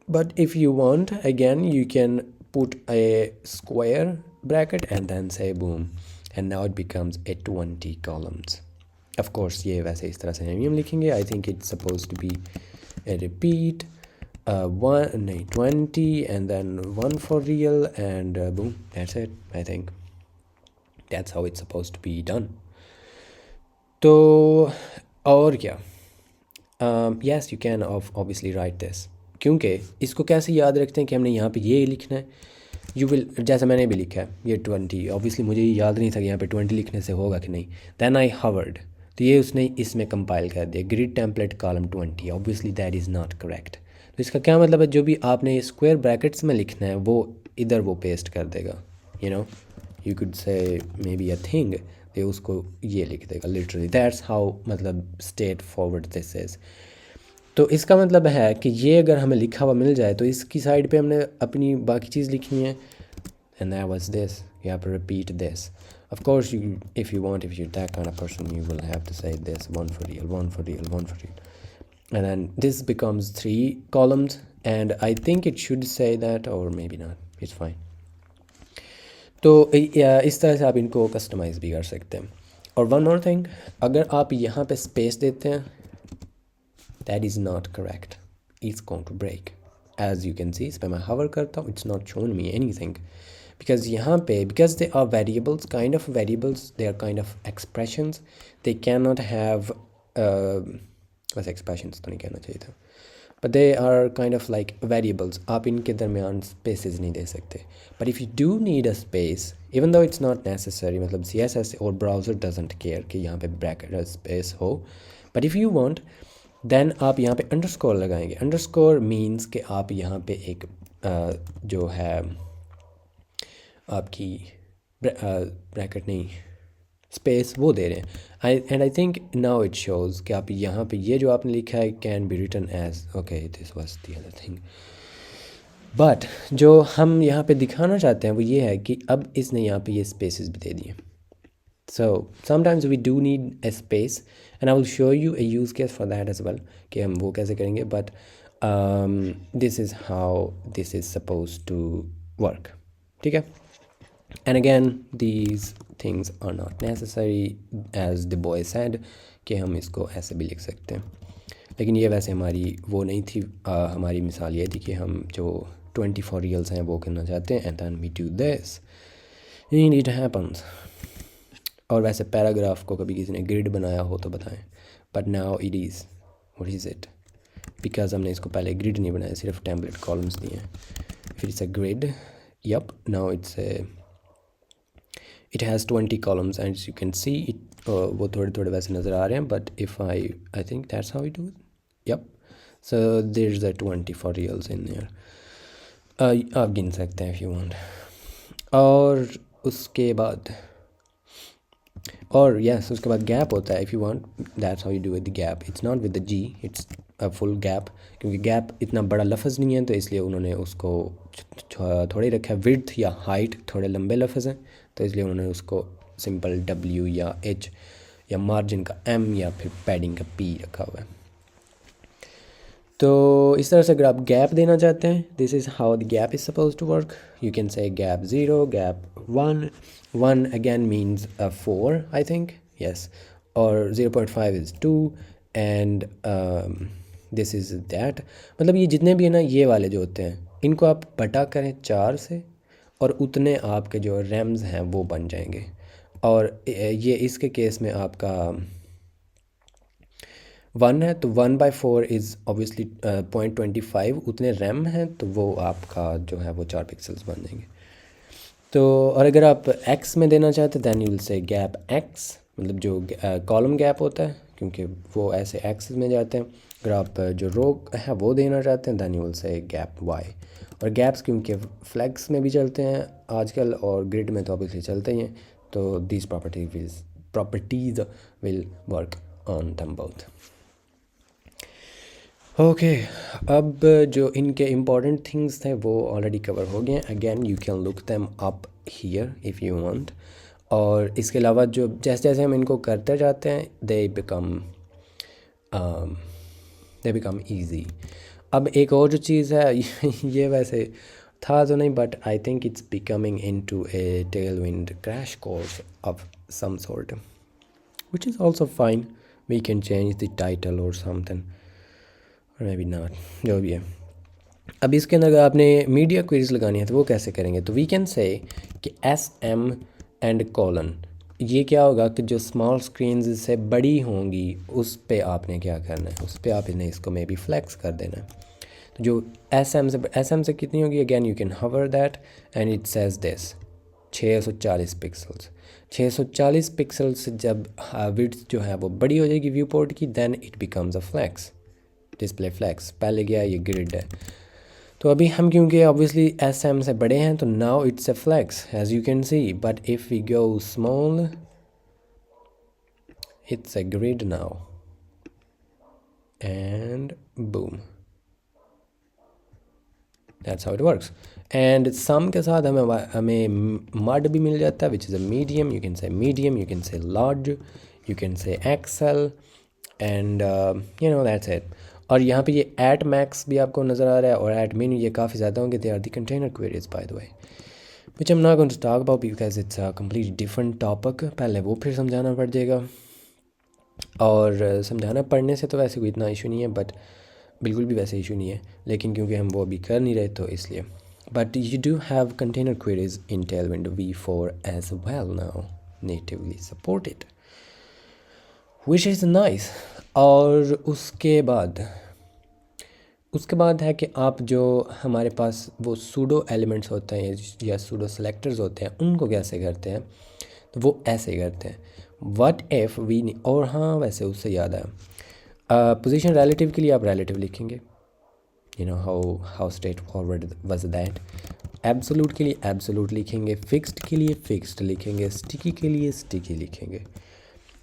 But if you want, again, you can put a square bracket and then say boom. And now it becomes a 20 columns. Of course, ये वैसे इस तरह से नहीं हम लिखेंगे. I think it's supposed to be a repeat. 20 and then 1 for real and boom, that's it. I think that's how it's supposed to be done. तो और क्या, yes you can obviously right this, क्योंकि इसको कैसे याद रखते हैं कि हमने यहाँ पे ये लिखना है। यू विल, जैसा मैंने भी लिखा है ये 20, ऑब्वियसली मुझे ये याद नहीं था कि यहाँ पे 20 लिखने से होगा कि नहीं। दैन आई हवर्ड, तो ये उसने इसमें कंपाइल कर दिया grid template column 20, obviously that is not correct. तो इसका क्या मतलब है, जो भी आपने स्क्वायर ब्रैकेट्स में लिखना है वो इधर वो पेस्ट कर देगा, you know, you could say may be a thing, तो उसको ये लिख देगा लिटरली, दैट्स हाउ मतलब स्ट्रेट फॉरवर्ड दिस इज़। तो इसका मतलब है कि ये अगर हमें लिखा हुआ मिल जाए तो इसकी साइड पे हमने अपनी बाकी चीज़ लिखनी है, and that was this, you have to repeat this. Of course, if you're that kind of person, you will have to say this, one for real, one for real, one for real. And then this becomes 3 columns, and I think it should say that, or maybe not, it's fine. तो इस तरह से आप इनको कस्टमाइज़ भी कर सकते हैं। और वन मोर थिंग, अगर आप यहाँ पे स्पेस देते हैं, that is not correct, it's going to break. As you can see, इस पर मैं hover करता हूँ, it's not showing me anything, because यहाँ पे, because they are variables, kind of variables, they are kind of expressions, they cannot have वैसे expressions तो नहीं कहना चाहिए था, but they are kind of like variables, आप इनके दरमियान spaces नहीं दे सकते। But if you do need a space, even though it's not necessary, मतलब CSS और browser doesn't care कि यहाँ पे bracket space हो, but if you want, then आप यहाँ पे अंडरस्कोर लगाएंगे। अंडरस्कोर मीन्स कि आप यहाँ पे एक जो है आपकी ब्रैकेट नहीं, स्पेस वो दे रहे हैं। And I think now it shows कि आप यहाँ पे ये जो आपने लिखा है can be written as, okay this was the other thing, but जो हम यहाँ पे दिखाना चाहते हैं वो ये है कि अब इसने यहाँ पे ये स्पेसेस भी दे दिए। So sometimes we do need a space, and I will show you a use case for that as well कि हम वो कैसे करेंगे, but this is how this is supposed to work, ठीक है। And again these things are not necessary, as the boy said कि हम इसको ऐसे भी लिख सकते हैं, लेकिन ये वैसे हमारी वो नहीं थी। हमारी मिसाल ये थी कि हम जो 24 रियल्स हैं वो करना चाहते हैं, and then we do this and it happens। और वैसे पैराग्राफ को कभी किसी ने ग्रिड बनाया हो तो बताएं, but now it is what is it, because हमने इसको पहले ग्रिड नहीं बनाया, सिर्फ टेम्पलेट कॉलम्स दिए हैं। फिर it's a grid, yep, now it's it has 20 columns and you can see it, वो थोड़े थोड़े वैसे नज़र आ रहे हैं, but if I think that's how we do it, yep. So there is a 20 for reals in there, आप गिन सकते हैं इफ़ यू वांट। और उसके बाद और यस उसके बाद गैप होता है, if you want, that's how you do with the gap, it's not with the G, it's a full gap, क्योंकि गैप इतना बड़ा लफ्ज़ नहीं है तो इसलिए उन्होंने उसको थोड़े ही रखा है। विड्थ या हाइट थोड़े लंबे लफ्ज़ हैं तो इसलिए उन्होंने उसको सिंपल W या H या मार्जिन का M या फिर पैडिंग का P रखा हुआ है। तो इस तरह से अगर आप गैप देना चाहते हैं, this is how the gap is supposed to work. You can say gap 0, gap 1 again means 4 I think, yes, और 0.5 is 2 and this is that. मतलब ये जितने भी है ना, ये वाले जो होते हैं इनको आप बटा करें 4 से और उतने आपके जो रैम्स हैं वो बन जाएंगे। और ये इसके केस में आपका 1 है तो 1/4 इज़ ऑब्वियसली 0.25, उतने रैम हैं तो वो आपका जो है वो 4 पिक्सल्स बन जाएंगे। तो और अगर आप x में देना चाहते हैं then you will say gap x, मतलब जो कॉलम गैप होता है क्योंकि वो ऐसे एक्सिस में जाते हैं। अगर आप जो रो है वो देना चाहते हैं then you will say gap y। और गैप्स क्योंकि फ्लैग्स में भी चलते हैं आजकल और ग्रिड में तो ऑब्वियसली चलते ही हैं, तो these properties will work on them both. Okay, अब जो इनके इम्पॉर्टेंट थिंग्स थे वो ऑलरेडी कवर हो गए हैं। Again you can look them up here if you want. और इसके अलावा जो जैसे जैसे हम इनको करते जाते हैं दे बिकम ईजी। अब एक और जो चीज़ है ये वैसे था तो नहीं, but I think it's becoming into a Tailwind crash course of some sort, which is also fine. We can change the title और समथिंग, मे बी नॉट, जो भी है। अब इसके अंदर अगर आपने मीडिया क्वेरीज लगानी है तो वो कैसे करेंगे, तो वी कैन से कि SM एंड कॉलन ये क्या होगा कि जो स्मॉल स्क्रीन से बड़ी होंगी उस पे आपने क्या करना है, उस पे आप इन्हें इसको मे बी फ्लैक्स कर देना है। तो जो एस एम से कितनी होगी, again you can hover that and it says this 640 pixels. 640 pixels से जब विड्थ जो है वो बड़ी हो जाएगी व्यू पोर्ट की, then it becomes a flex, display flex. पहले गया ये ग्रिड है, तो अभी हम क्योंकि ऑब्वियसली एस एम से बड़े हैं तो now it's a flex as you can see, but if we go small it's a grid now and boom, that's how it works. And sum के साथ हमें mud भी मिल जाता है, which is a medium. You can say medium, you can say large, you can say XL, and that's it. और यहाँ पे ये at max भी आपको नज़र आ रहा है और at min ये काफ़ी ज़्यादा होंगे. They are the container queries by the way, which I'm not going to talk about because it's a completely different topic. पहले वो फिर समझाना पड़ जाएगा, और समझाना पढ़ने से तो वैसे कोई इतना इशू नहीं है, बट बिल्कुल भी वैसे इशू नहीं है, लेकिन क्योंकि हम वो अभी कर नहीं रहे तो इसलिए. But you do have container queries in Tailwind V4 as well now, natively supported, which is nice. और उसके बाद है कि आप जो हमारे पास वो सूडो एलिमेंट्स होते हैं या सूडो सेलेक्टर्स होते हैं, उनको कैसे करते हैं, तो वो ऐसे करते हैं. वट इफ़ वी, और हाँ वैसे उससे याद है, पोजीशन रिलेटिव के लिए आप रिलेटिव लिखेंगे, you know how straight forward was that. Absolute के लिए एब्सोलूट लिखेंगे, फिक्स्ड के लिए फिक्स्ड लिखेंगे, स्टिकी के लिए स्टिकी लिखेंगे.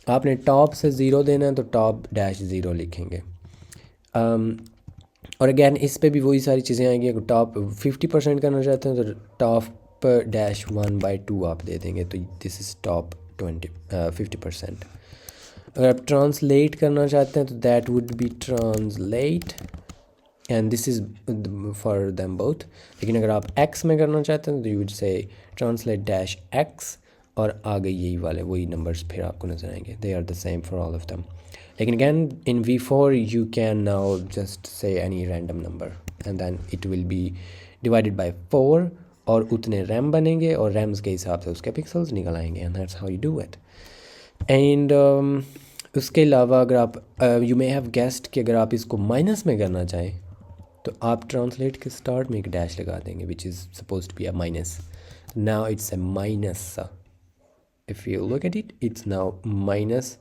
आपने टॉप से ज़ीरो देना है तो टॉप डैश ज़ीरो लिखेंगे. और अगैन इस पे भी वही सारी चीज़ें आएंगी. अगर टॉप 50% करना चाहते हैं तो टॉप डैश 1/2 आप दे देंगे, तो दिस इज़ टॉप 50%. अगर आप ट्रांसलेट करना चाहते हैं तो that would be translate, and this is for them both. लेकिन अगर आप एक्स में करना चाहते हैं तो you would say translate dash x, और आगे यही वाले वही नंबर्स फिर आपको नजर आएंगे. They are the same for all of them. लेकिन again in V4 you can now just say any random number and then it will be divided by 4, और उतने रैम बनेंगे और रैम्स के हिसाब से उसके पिक्सल्स निकल आएंगे, and that's how you do it. And उसके अलावा अगर आप यू मे हैव गेस्ड कि अगर आप इसको माइनस में करना चाहें तो आप ट्रांसलेट के स्टार्ट में एक डैश लगा देंगे, which is supposed to be a minus. Now it's a minus. If you look at it, it's now minus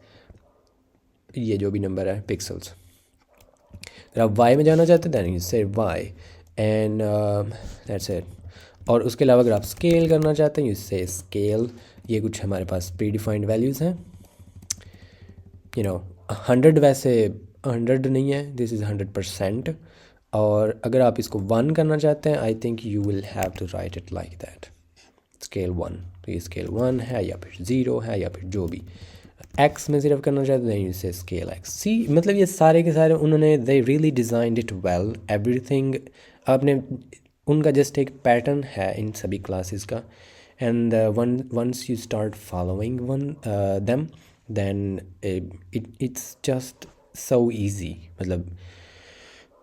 ये जो भी नंबर है पिक्सल्स. अगर आप वाई में जाना चाहते हैं दैट यू से वाई, एंड दैट्स इट. और उसके अलावा अगर आप स्केल करना चाहते हैं यू से स्केल. ये कुछ हमारे पास प्री डिफाइंड वैल्यूज़ हैं. 100 वैसे 100 नहीं है, दिस इज़ 100%. और अगर आप इसको 1 करना चाहते हैं I think you will have to write it like that, scale 1. तो ये स्केल 1 है या फिर 0 है या फिर जो भी. एक्स में सिर्फ करना चाहते हैं से स्केल एक्स. सी मतलब ये सारे के सारे उन्होंने they really designed it well everything. आपने उनका जस्ट एक पैटर्न है इन सभी क्लासेस का, and once you start following them then it's just so easy. मतलब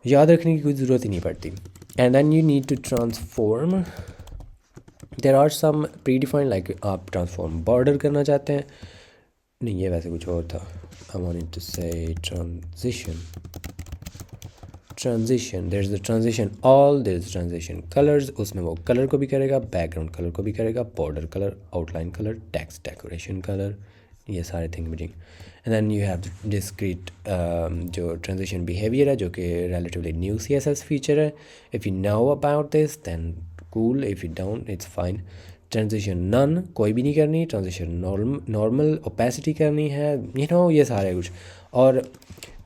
याद रखने की कोई ज़रूरत ही नहीं पड़ती. And then you need to transform. There are some predefined, like आप ट्रांसफॉर्म बॉर्डर करना चाहते हैं, नहीं ये वैसे कुछ और था. I wanted to say transition. There is the transition all, there is transition colours. उसमें वो कलर को भी करेगा, बैकग्राउंड कलर को भी करेगा, border colour, outline colour, text decoration colour, ये सारे thing meeting. And then you have discrete जो ट्रांजिशन बिहेवियर है, जो कि रिलेटिवली न्यू CSS फीचर है. If you know about this then cool, if you don't it's fine. Transition none कोई भी नहीं करनी, ट्रांजिशन नॉर्मल ओपेसिटी करनी है, ये सारे कुछ. और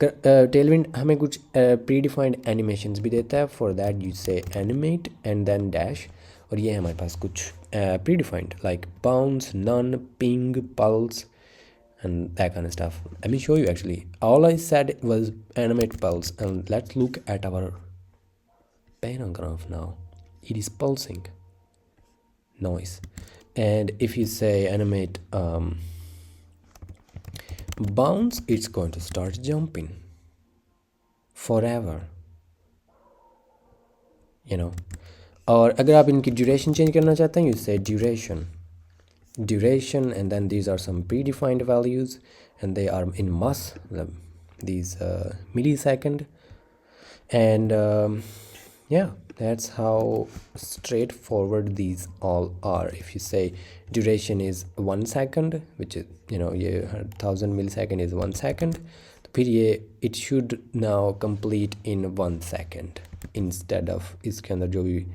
टेलविंड हमें कुछ प्री डिफाइंड एनिमेशंस भी देता है. For that you say animate and then dash, और ये हमारे पास कुछ predefined like bounce, none, ping, pulse and that kind of stuff. Let me show you actually. All I said was animate pulse, and let's look at our paragraph now. It is pulsing. Noise. And if you say animate bounce, it's going to start jumping forever, और अगर आप इनकी ड्यूरेशन चेंज करना चाहते हैं यू से duration. duration, and then these are some predefined values, and they are in mass, these millisecond. And yeah, that's how straightforward these all are. If you say duration is 1 second, which is, you know, 1000 millisecond is 1 second, फिर ये it should now complete in 1 second instead of इसके अंदर जो भी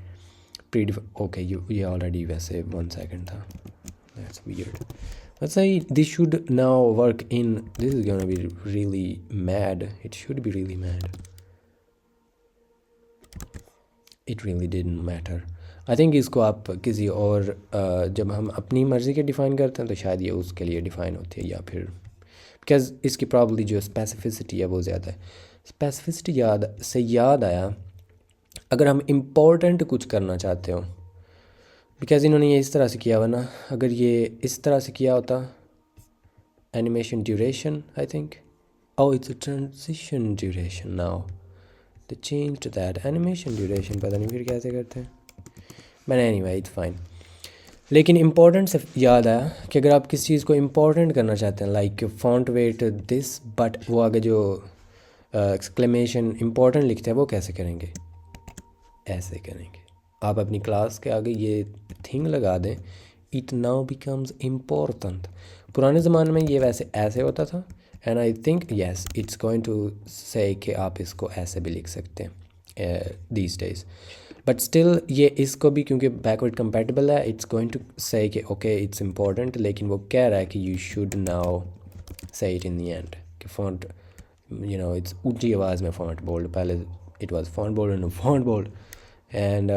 okay, ये already वैसे 1 second था. That's weird. Let's say this should now work in, this is gonna be really mad. It should be really mad. It really didn't matter. I think इसको आप किसी और जब हम अपनी मर्ज़ी के डिफ़ाइन करते हैं तो शायद ये उसके लिए डिफ़ाइन होती है, या फिर बिकॉज़ इसकी प्रॉब्ली जो स्पेसिफिसिटी है वो ज़्यादा है. स्पेसिफिसिटी याद आया, अगर हम इम्पोर्टेंट कुछ करना चाहते हो, बिकॉज़ इन्होंने ये इस तरह से किया हुआ ना, अगर ये इस तरह से किया होता, animation duration, I think, oh it's a transition duration now, they changed that animation duration, पता नहीं फिर कैसे करते हैं, but anyway it's fine. लेकिन इम्पोर्टेंट से याद आया कि अगर आप किसी चीज़ को इम्पोर्टेंट करना चाहते हैं, like font weight this, but वो आगे जो एक्सक्लेमेशन इम्पोर्टेंट लिखते हैं वो कैसे करेंगे, ऐसे करेंगे. आप अपनी क्लास के आगे ये थिंग लगा दें, इट नाउ बिकम्स इम्पोर्टेंट. पुराने ज़माने में ये वैसे ऐसे होता था, and I think yes it's going to say कि आप इसको ऐसे भी लिख सकते हैं दीज डेज, बट स्टिल ये इसको भी क्योंकि बैकवर्ड कंपैटिबल है, इट्स गोइंग टू से कि ओके इट्स इम्पॉर्टेंट, लेकिन वो कह रहा है कि you should now say it in the end कि फॉन्ट, यू नो, इट्स ऊंची आवाज़ में फॉन्ट बोल्ड, पहले it was font bold and font bold. And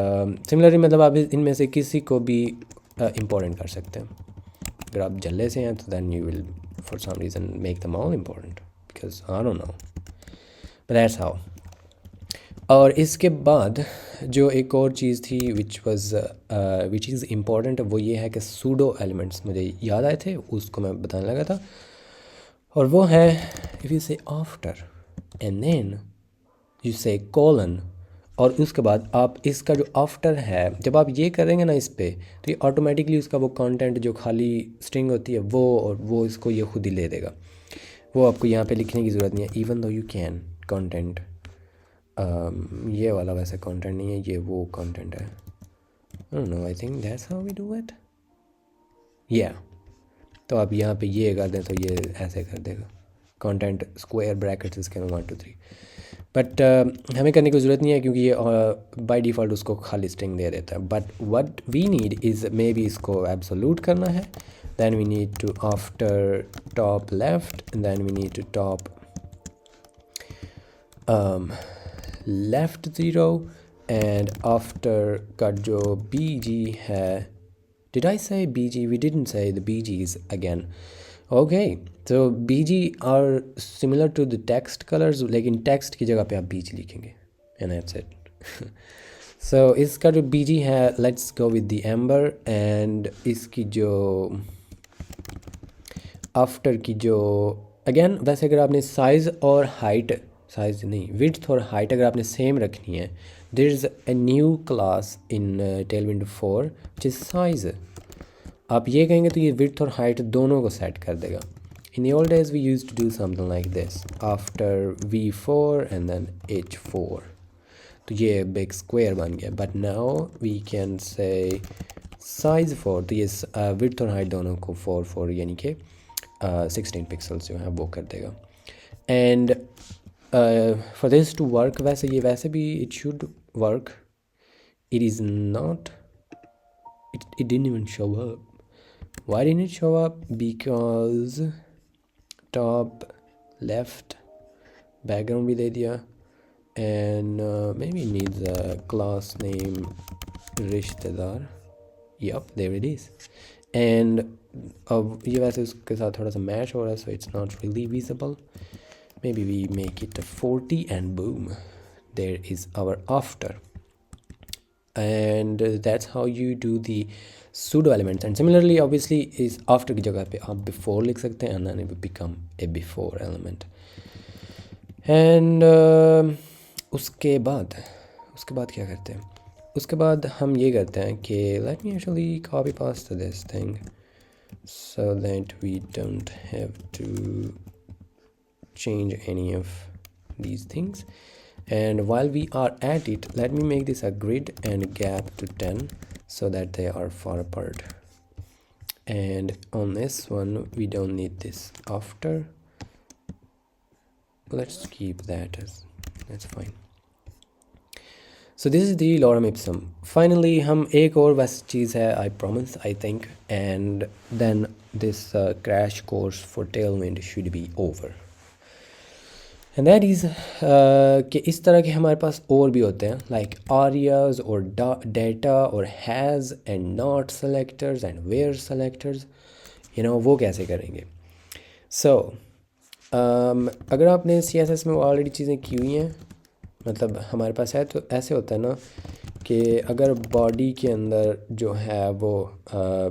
similarly मतलब आप इनमें से किसी को भी इम्पोर्टेंट कर सकते हैं. अगर आप जल्ले से हैं तो then you will for some reason make them all important, because I don't know, but that's how. और इसके बाद जो एक और चीज़ थी which is important, वो ये है कि सूडो एलिमेंट्स मुझे याद आए थे, उसको मैं बताने लगा था, और वो है if you say after and then you say colon, और उसके बाद आप इसका जो आफ्टर है, जब आप ये करेंगे ना इस पे, तो ये ऑटोमेटिकली उसका वो कंटेंट जो खाली स्ट्रिंग होती है वो, और वो इसको ये खुद ही ले देगा. वो आपको यहाँ पे लिखने की ज़रूरत नहीं है, even though you can content, ये वाला वैसे कंटेंट नहीं है, ये वो कंटेंट है. I don't know, I think that's how we do it. या तो आप यहाँ पे ये कर दें तो ये ऐसे कर देगा, कंटेंट स्क्वायर ब्रैकेट्स इसके में 1 2 3. बट हमें करने की ज़रूरत नहीं है क्योंकि ये बाय डिफ़ॉल्ट उसको खाली स्ट्रिंग दे देता है. But what we need is maybe इसको एब्सोल्यूट करना है, then we need to after top left, then we need to top left 0, and after का जो बी जी है, did I say B G, we didn't say the B Gs again. Okay, so BG are similar to the text colors, लेकिन text की जगह पे आप BG लिखेंगे, and that's it. So इसका जो BG है, let's go with the amber, and इसकी जो after की जो, again वैसे अगर आपने size और height, size नहीं, width और height अगर आपने same रखनी है, there is a new class in Tailwind 4 which is size. आप ये कहेंगे तो ये विड्थ और हाइट दोनों को सेट कर देगा. In the old days we used to do something like this, after V4 and then H4, तो ये बिग स्क्वायर बन गया. But now we can say size 4, तो ये विड्थ और हाइट दोनों को 4 4 यानी कि 16 पिक्सल्स जो है वो कर देगा. And for this to work, वैसे ये वैसे भी it should work, it is not, it didn't even show up. Why didn't it show up? Because top left background भी दे दिया, and maybe it needs a class name रिश्तेदार. Yup, there it is. And अब ये वैसे उसके साथ थोड़ा सा मैच हो रहा है, so it's not really visible. Maybe we make it a 40 and boom, there is our after. And that's how you do the pseudo elements. And similarly obviously is after की जगह पे आप before लिख सकते हैं, and then it will become a before element. And उसके बाद क्या करते हैं, उसके बाद हम ये करते हैं कि let me actually copy paste this thing. so that we don't have to change any of these things. And while we are at it, let me make this a grid and gap to 10 so that they are far apart. And on this one we don't need this after, let's keep that as, that's fine. So this is the lorem ipsum. Finally हम एक और बस चीज़ है, I promise, I think, and then this crash course for Tailwind should be over. And that is कि इस तरह के हमारे पास और भी होते हैं, like arias or data or has and not selectors and where selectors, you know, वो कैसे करेंगे. So अगर आपने CSS में ऑलरेडी चीज़ें की हुई हैं, मतलब हमारे पास है, तो ऐसे होता है ना कि अगर बॉडी के अंदर जो है वो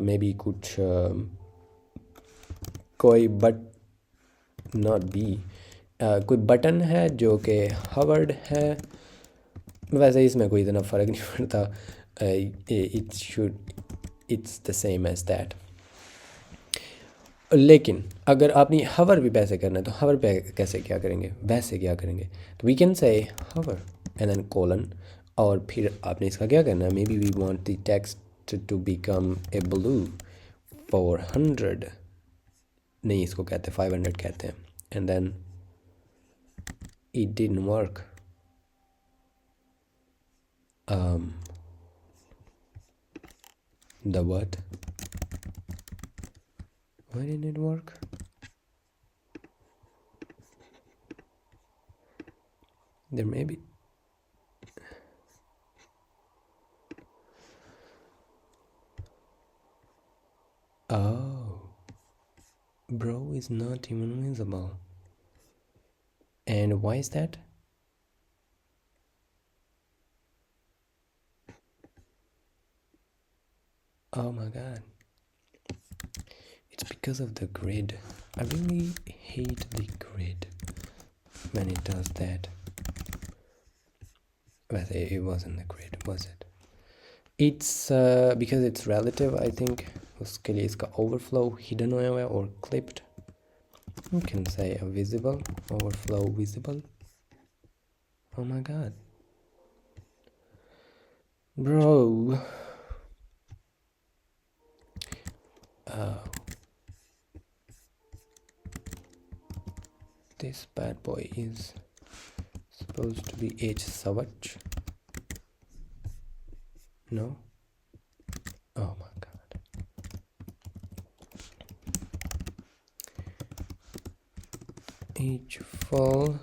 मे बी कुछ कोई नॉट बी कोई बटन है जो कि हवर्ड है, वैसे इसमें कोई इतना फ़र्क नहीं पड़ता, it's the same as that. लेकिन अगर आपने हवर भी पैसे करना है तो हवर पे कैसे क्या करेंगे, वैसे क्या करेंगे, तो वी कैन से हवर एंड देन कोलन, और फिर आपने इसका क्या करना है, maybe we want the text to become a blue 400, नहीं इसको कहते 500 कहते हैं, and then it didn't work. The what? Why didn't it work? There may be. Oh, bro is not even visible. And why is that? Oh my god. It's because of the grid. I really hate the grid when it does that. But it wasn't the grid, was it? It's because it's relative, I think. उसके लिए इसका overflow hidden हुआ है or clipped. You can say a visible, overflow visible. Oh my god. Bro. Oh. This bad boy is supposed to be H Savage. No? Oh my god. H full.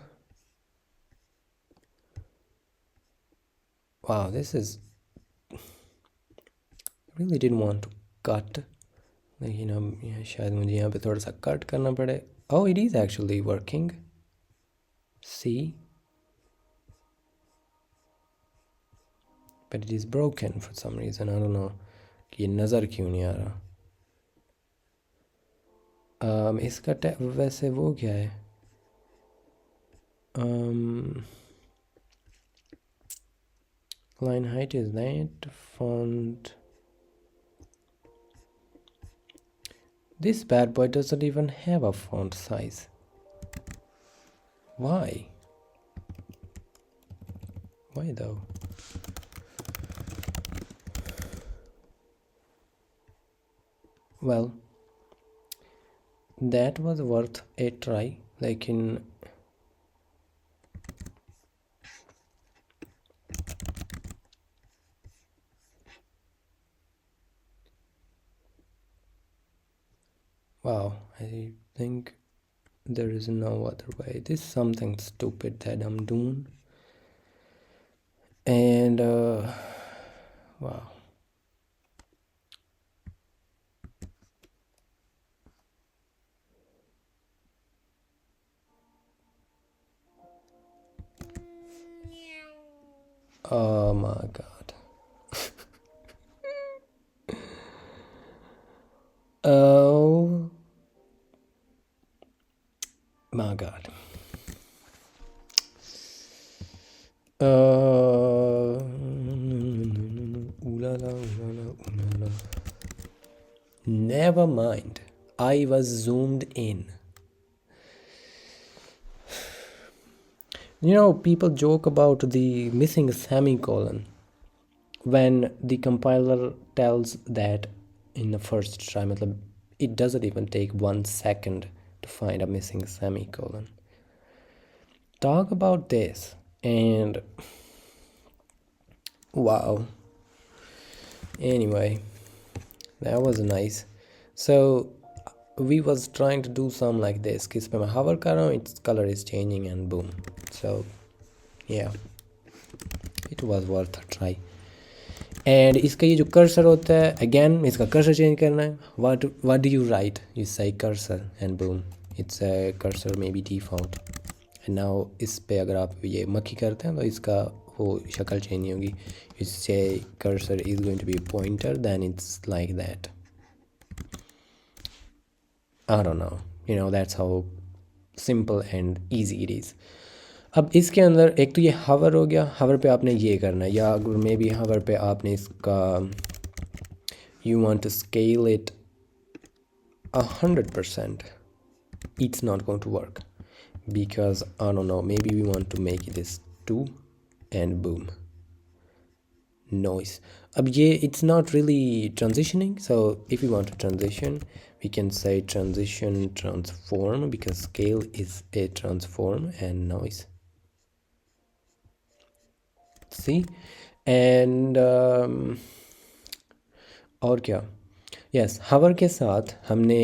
Wow, this is, I really didn't want to cut, लेकिन शायद मुझे यहाँ पे थोड़ा सा कट करना पड़े. Oh, it is actually working. See? But it is broken for some reason. I don't know कि ये नज़र क्यों नहीं आ रहा. इसका वैसे वो क्या है? Line height is that, font. This bad boy doesn't even have a font size. Why? Why though? Well, that was worth a try. लेकिन wow, I think there is no other way. This is something stupid that I'm doing. And wow. Oh my god. Oh my god. Ooh la la, ooh la la, ooh la la. Never mind, I was zoomed in. You know, people joke about the missing semicolon when the compiler tells that in the first try, matlab, it doesn't even take 1 second to find a missing semicolon. Talk about this, and wow. Anyway, that was nice. So we was trying to do some like this कि इस पे मैं hover कर रहा हूँ, its color is changing and boom. So yeah, it was worth a try. And इसका ये जो cursor होता है, again इसका cursor change करना है. What do you write? You say cursor and boom, it's a cursor maybe default. And now इस पे अगर आप ये मक्खी करते हैं तो इसका वो शक्ल चेंज नहीं होगी. You say cursor is going to be a pointer, then it's like that. I don't know, you know, that's how simple and easy it is. अब इसके अंदर एक तो ये hover हो गया, hover पे आपने ये करना है, या अगर मे बी hover पे आपने इसका you want to scale it 100%, it's not going to work because I don't know, maybe we want to make this 2 and boom, noise. अब ये it's not really transitioning, so if we want to transition we can say transition transform because scale is a transform and noise. See, and और क्या, यस hover के साथ हमने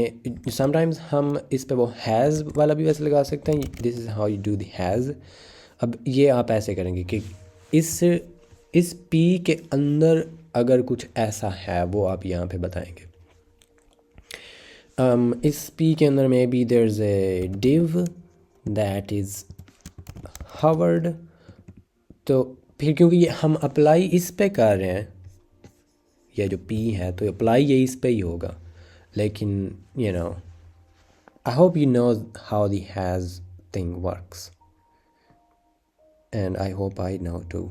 sometimes हम इस पे वो has वाला भी वैसे लगा सकते हैं. this is how you do the has. अब ये आप ऐसे करेंगे कि इस p के अंदर अगर कुछ ऐसा है वो आप यहाँ पे बताएंगे. इस p के अंदर maybe there is a div that is hovered, तो फिर क्योंकि ये हम अप्लाई इस पे कर रहे हैं, ये जो p है तो अप्लाई ये इस पे ही होगा. लेकिन you know, I hope you know how the has thing works and I hope I know too.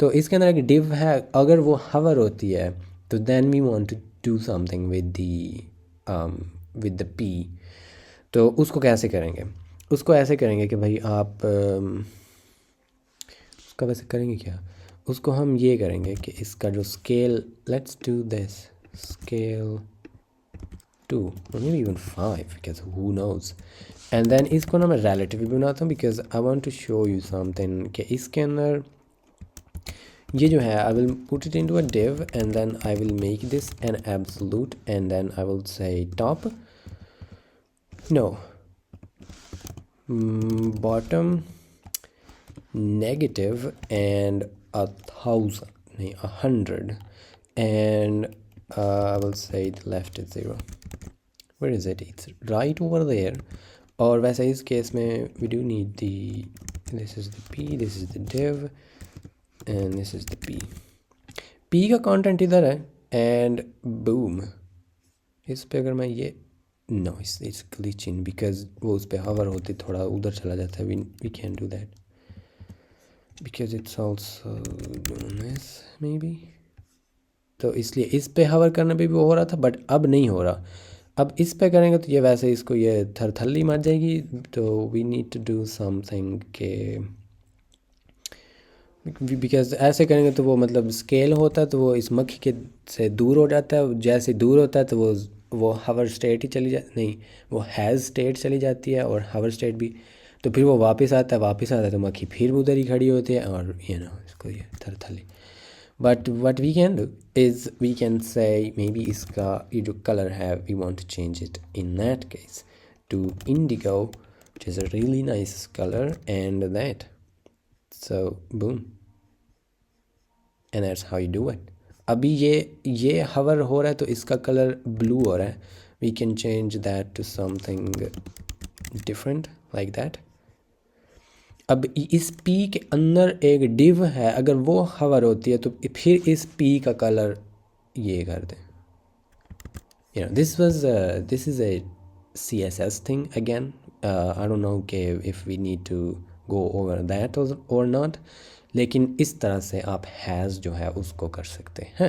तो इसके अंदर एक div है, अगर वो hover होती है तो then we want to do something with the p. तो उसको कैसे करेंगे, उसको ऐसे करेंगे कि भाई आप उसका वैसे करेंगे क्या, उसको हम ये करेंगे कि इसका जो scale, let's do this scale 2 or maybe even 5 because who knows. and then इसको ना मैं relative भी बनाता हूँ because I want to show you something कि इसके अंदर ये जो है I will put it into a div and then I will make this an absolute and then I will say top, no, bottom negative and 1,000, 100, and I will say the left is 0. Where is it? It's right over there. और वैसे इस केस में we do need the, this is the p, this is the div and this is the p का कंटेंट इधर है and boom, इस पे अगर मैं ये no, it's glitching because वो उस पे hover होते थोड़ा उधर चला जाता है. we can't do that because it's also doing this maybe. तो इसलिए इस पे hover करने पे भी वो हो रहा था बट अब नहीं हो रहा. अब इस पे करेंगे तो ये वैसे इसको ये थरथल्ली मर जाएगी. तो we need to do something के बिकॉज ऐसे करेंगे तो वो मतलब स्केल होता है तो वो इस मक्खी के से दूर हो जाता है. जैसे दूर होता है तो वो हवर स्टेट ही चली जा, नहीं वो हैज़ स्टेट चली जाती है और हवर स्टेट भी. तो फिर वो वापस आता है तो मक्खी फिर उधर ही खड़ी होती है और इसको ये thoroughly. But what we can do is we can say maybe इसका ये जो कलर है we want to change it in that case to indigo which is a really nice colour and that. So boom, and that's how you do it. अभी ये hover हो रहा है तो इसका कलर blue हो रहा है. We can change that to something different like that. अब इस p के अंदर एक div है, अगर वो hover होती है तो फिर इस p का कलर ये कर दें. This is a CSS thing again. I don't know if we need to go over that or not, लेकिन इस तरह से आप हैज़ जो है उसको कर सकते हैं.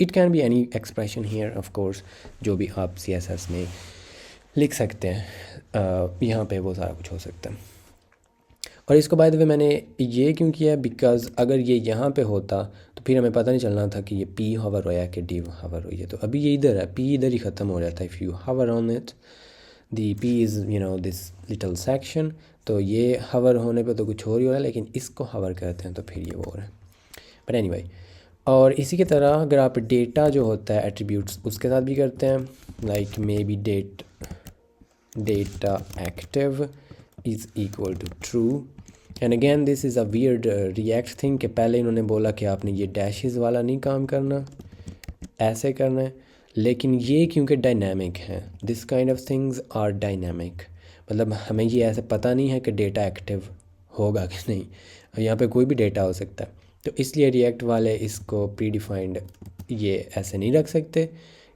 It can be any expression here of course, जो भी आप CSS में लिख सकते हैं, यहाँ पे वो सारा कुछ हो सकता है। और इसको बाय द वे मैंने ये क्यों किया, बिकॉज अगर ये यहाँ पे होता तो फिर हमें पता नहीं चलना था कि ये P हवर हो या कि D हवर हो। ये तो अभी ये इधर है, P इधर ही ख़त्म हो जाता है। If you hover on it, the P is this little section, तो ये हवर होने पे तो कुछ और ही हो रहा है, लेकिन इसको हवर करते हैं तो फिर ये वो हो रहा है। बट एनीवे, और इसी की तरह अगर आप डेटा जो होता है एट्रीब्यूट्स उसके साथ भी करते हैं, like maybe data active is equal to true. And again this is a weird React thing कि पहले इन्होंने बोला कि आपने ये डैशेस वाला नहीं काम करना, ऐसे करना है, लेकिन ये क्योंकि डायनामिक है, this kind of things are dynamic, मतलब हमें ये ऐसे पता नहीं है कि डेटा एक्टिव होगा कि नहीं, यहाँ पे कोई भी डेटा हो सकता है। तो इसलिए रिएक्ट वाले इसको प्री डिफाइंड ये ऐसे नहीं रख सकते,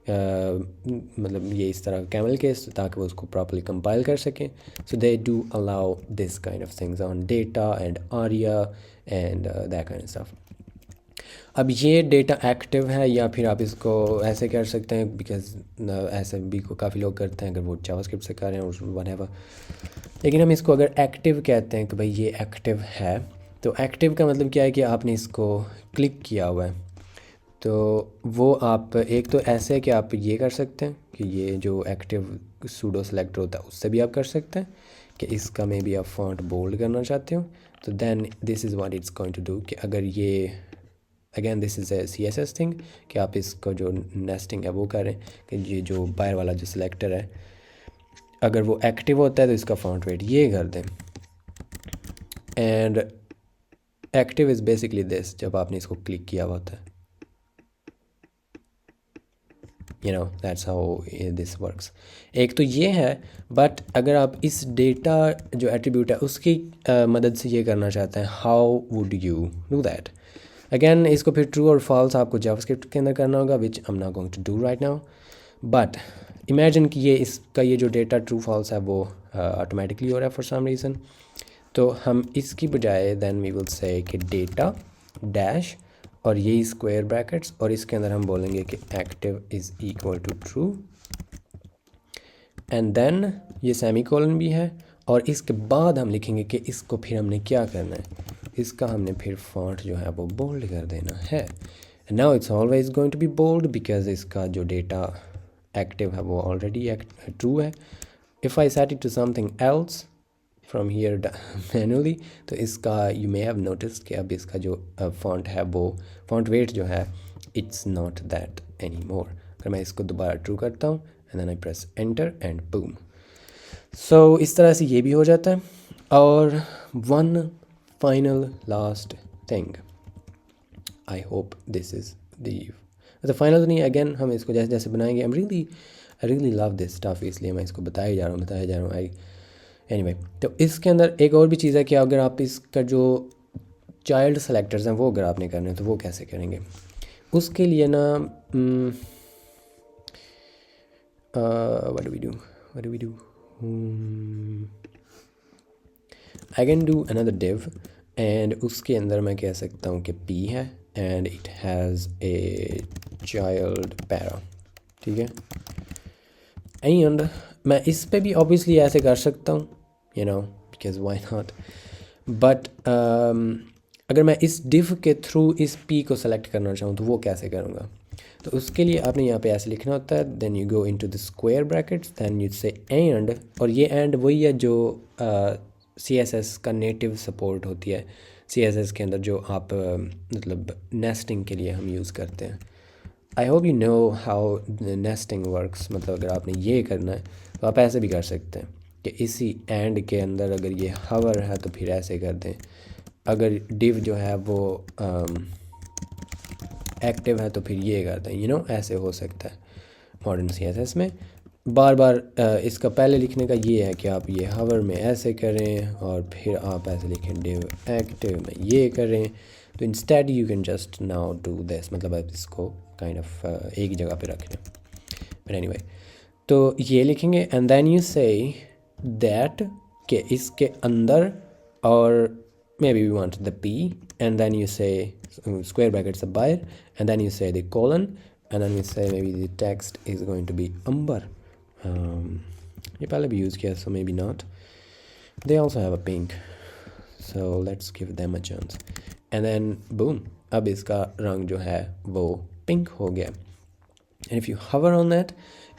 मतलब ये इस तरह कैमल केस, ताकि वो उसको प्रॉपर्ली कंपाइल कर सकें। So they do allow this kind of things on data and aria and that kind of stuff. अब ये डेटा एक्टिव है, या फिर आप इसको ऐसे कर सकते हैं, बिकॉज ऐसे भी काफ़ी लोग करते हैं अगर वो जावास्क्रिप्ट से कर रहे हैं और व्हाटएवर, लेकिन हम इसको अगर एक्टिव कहते हैं कि भाई ये एक्टिव है, तो एक्टिव का मतलब क्या है कि आपने इसको क्लिक किया हुआ है। तो वो आप एक तो ऐसे है कि आप ये कर सकते हैं कि ये जो एक्टिव सूडो सेलेक्टर होता है उससे भी आप कर सकते हैं कि इसका में भी आप फॉन्ट बोल्ड करना चाहते हो, तो then this is what it's going to do कि अगर ये again this is a CSS thing कि आप इसको जो नेस्टिंग है वो करें कि ये जो बाहर वाला जो सिलेक्टर है अगर वो एक्टिव होता है तो इसका फॉन्ट वेट ये कर दें। And active is basically this, जब आपने इसको क्लिक किया हुआ होता है, दैट्स हाउ दिस वर्क्स। एक तो ये है, बट अगर आप इस डेटा जो एट्रीब्यूट है उसकी मदद से ये करना चाहते हैं, how would you do that. Again इसको फिर ट्रू और फॉल्स आपको जावास्क्रिप्ट के अंदर करना होगा, which I am not going to do right now. But imagine कि ये इसका ये जो डेटा ट्रू फॉल्स है वो ऑटोमेटिकली हो रहा है फॉर सम रीज़न, तो हम इसकी बजाय देन वी विल से कि डेटा डैश और यही स्क्वायर ब्रैकेट्स, और इसके अंदर हम बोलेंगे कि active is equal to true, and then ये सेमीकोलन भी है, और इसके बाद हम लिखेंगे कि इसको फिर हमने क्या करना है, इसका हमने फिर फॉन्ट जो है वो बोल्ड कर देना है। Now it's always going to be bold because इसका जो डेटा एक्टिव है वो ऑलरेडी ट्रू है। If I set it to something else from here manually, तो इसका यू मे हैव नोटिस कि अब इसका जो फॉन्ट है वो फॉन्ट वेट जो है it's not that any more. अगर मैं इसको दोबारा ट्रू करता हूँ and then I press enter and boom, so इस तरह से ये भी हो जाता है। और one final last thing, I hope this is the final नहीं, अगेन हम इसको जैसे जैसे बनाएंगे, I really love this stuff, इसलिए मैं इसको बताया जा रहा हूँ आई एनीवे। तो इसके अंदर एक और भी चीज़ है कि अगर आप इसका जो चाइल्ड सेलेक्टर्स हैं वो अगर आपने करने हैं तो वो कैसे करेंगे, उसके लिए ना what do we do I can do another div, and उसके अंदर मैं कह सकता हूँ कि P है and it has a child para, ठीक है। एंड मैं इस पे भी ऑब्वियसली ऐसे कर सकता हूँ, बिकॉज वाई नॉट, बट अगर मैं इस div के थ्रू इस P को सेलेक्ट करना चाहूँ तो वो कैसे करूँगा, तो उसके लिए आपने यहाँ पे ऐसे लिखना होता है, then you go into the square brackets, then you say and, और ये एंड वही है जो CSS का नेटिव सपोर्ट होती है CSS के अंदर, जो आप मतलब नेस्टिंग के लिए हम यूज़ करते हैं। I hope you know how nesting works, मतलब अगर आपने ये करना है तो आप ऐसे भी कर सकते हैं कि इसी एंड के अंदर अगर ये हवर है तो फिर ऐसे कर दें, अगर div जो है वो एक्टिव है तो फिर ये करते हैं, ऐसे हो सकता है मॉडर्न CSS में। बार बार इसका पहले लिखने का ये है कि आप ये हवर में ऐसे करें और फिर आप ऐसे लिखें div एक्टिव में ये करें, तो instead you can just now do this, मतलब आप इसको काइंड ऑफ एक ही जगह पे रख लें। बट एनीवे, तो ये लिखेंगे and then you say that कि इसके अंदर, और maybe we want the P, and then you say square brackets are by, and then you say the colon, and then we say maybe the text is going to be amber. ये पहले भी यूज़ किया, so maybe not. They also have a pink, so let's give them a chance. And then boom, अब इसका रंग जो है वो पिंक हो गया. And if you hover on that,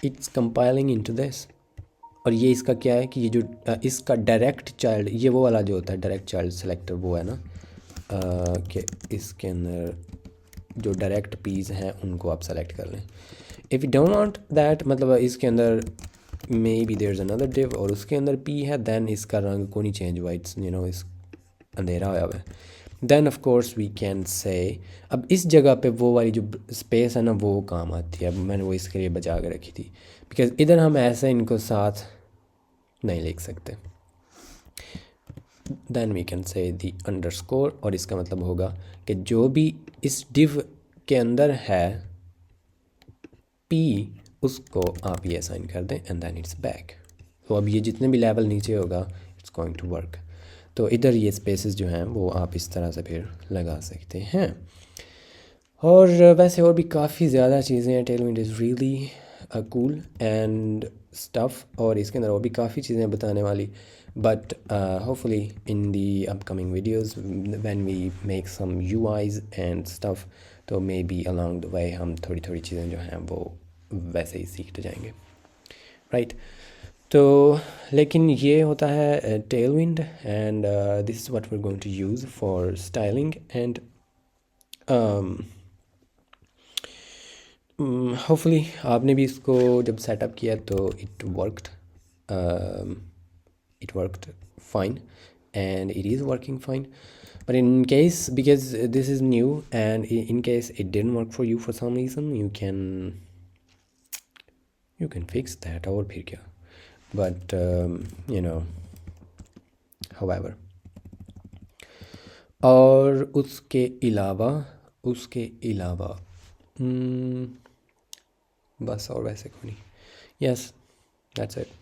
it's compiling into this. और ये इसका क्या है कि ये जो इसका डायरेक्ट चाइल्ड, ये वो वाला जो होता है डायरेक्ट चाइल्ड सेलेक्टर, वो है ना कि इसके अंदर जो डायरेक्ट पीस हैं उनको आप सेलेक्ट कर लें. If you don't want that, मतलब इसके अंदर maybe there is another div और उसके अंदर पी है, देन इसका रंग को नहीं चेंज हुआ, इट्स यू नो इस अंधेरा हुआ है. Then of course we can say, अब इस जगह पे वो वाली जो स्पेस है ना वो काम आती है. अब मैंने वो इसके लिए बचा के रखी थी, बिकॉज इधर हम ऐसे इनको साथ नहीं लिख सकते. देन वी कैन से दी अंडरस्कोर, और इसका मतलब होगा कि जो भी इस डिव के अंदर है पी, उसको आप ये असाइन कर दें एंड देन इट्स बैक. तो अब ये जितने भी लेवल नीचे होगा इट्स गोइंग टू वर्क. तो इधर ये स्पेसेस जो हैं वो आप इस तरह से फिर लगा सकते हैं. और वैसे और भी काफ़ी ज़्यादा चीज़ें हैं. Tailwind is really cool and stuff, और इसके अंदर और भी काफ़ी चीज़ें बताने वाली. But hopefully in the upcoming videos when we make some UIs and stuff, तो maybe along the way हम थोड़ी थोड़ी चीज़ें जो हैं वो वैसे ही सीखते जाएंगे, राइट. तो लेकिन ये होता है Tailwind, and this is what we are going to use for styling. And hopefully आपने भी इसको जब सेटअप किया तो it worked fine, and it is working fine. But in case, because this is new, and in case it didn't work for you for some reason, you can fix that, और फिर क्या. But you know, however, और उसके अलावा बस और वैसे कोई नहीं. Yes, that's it.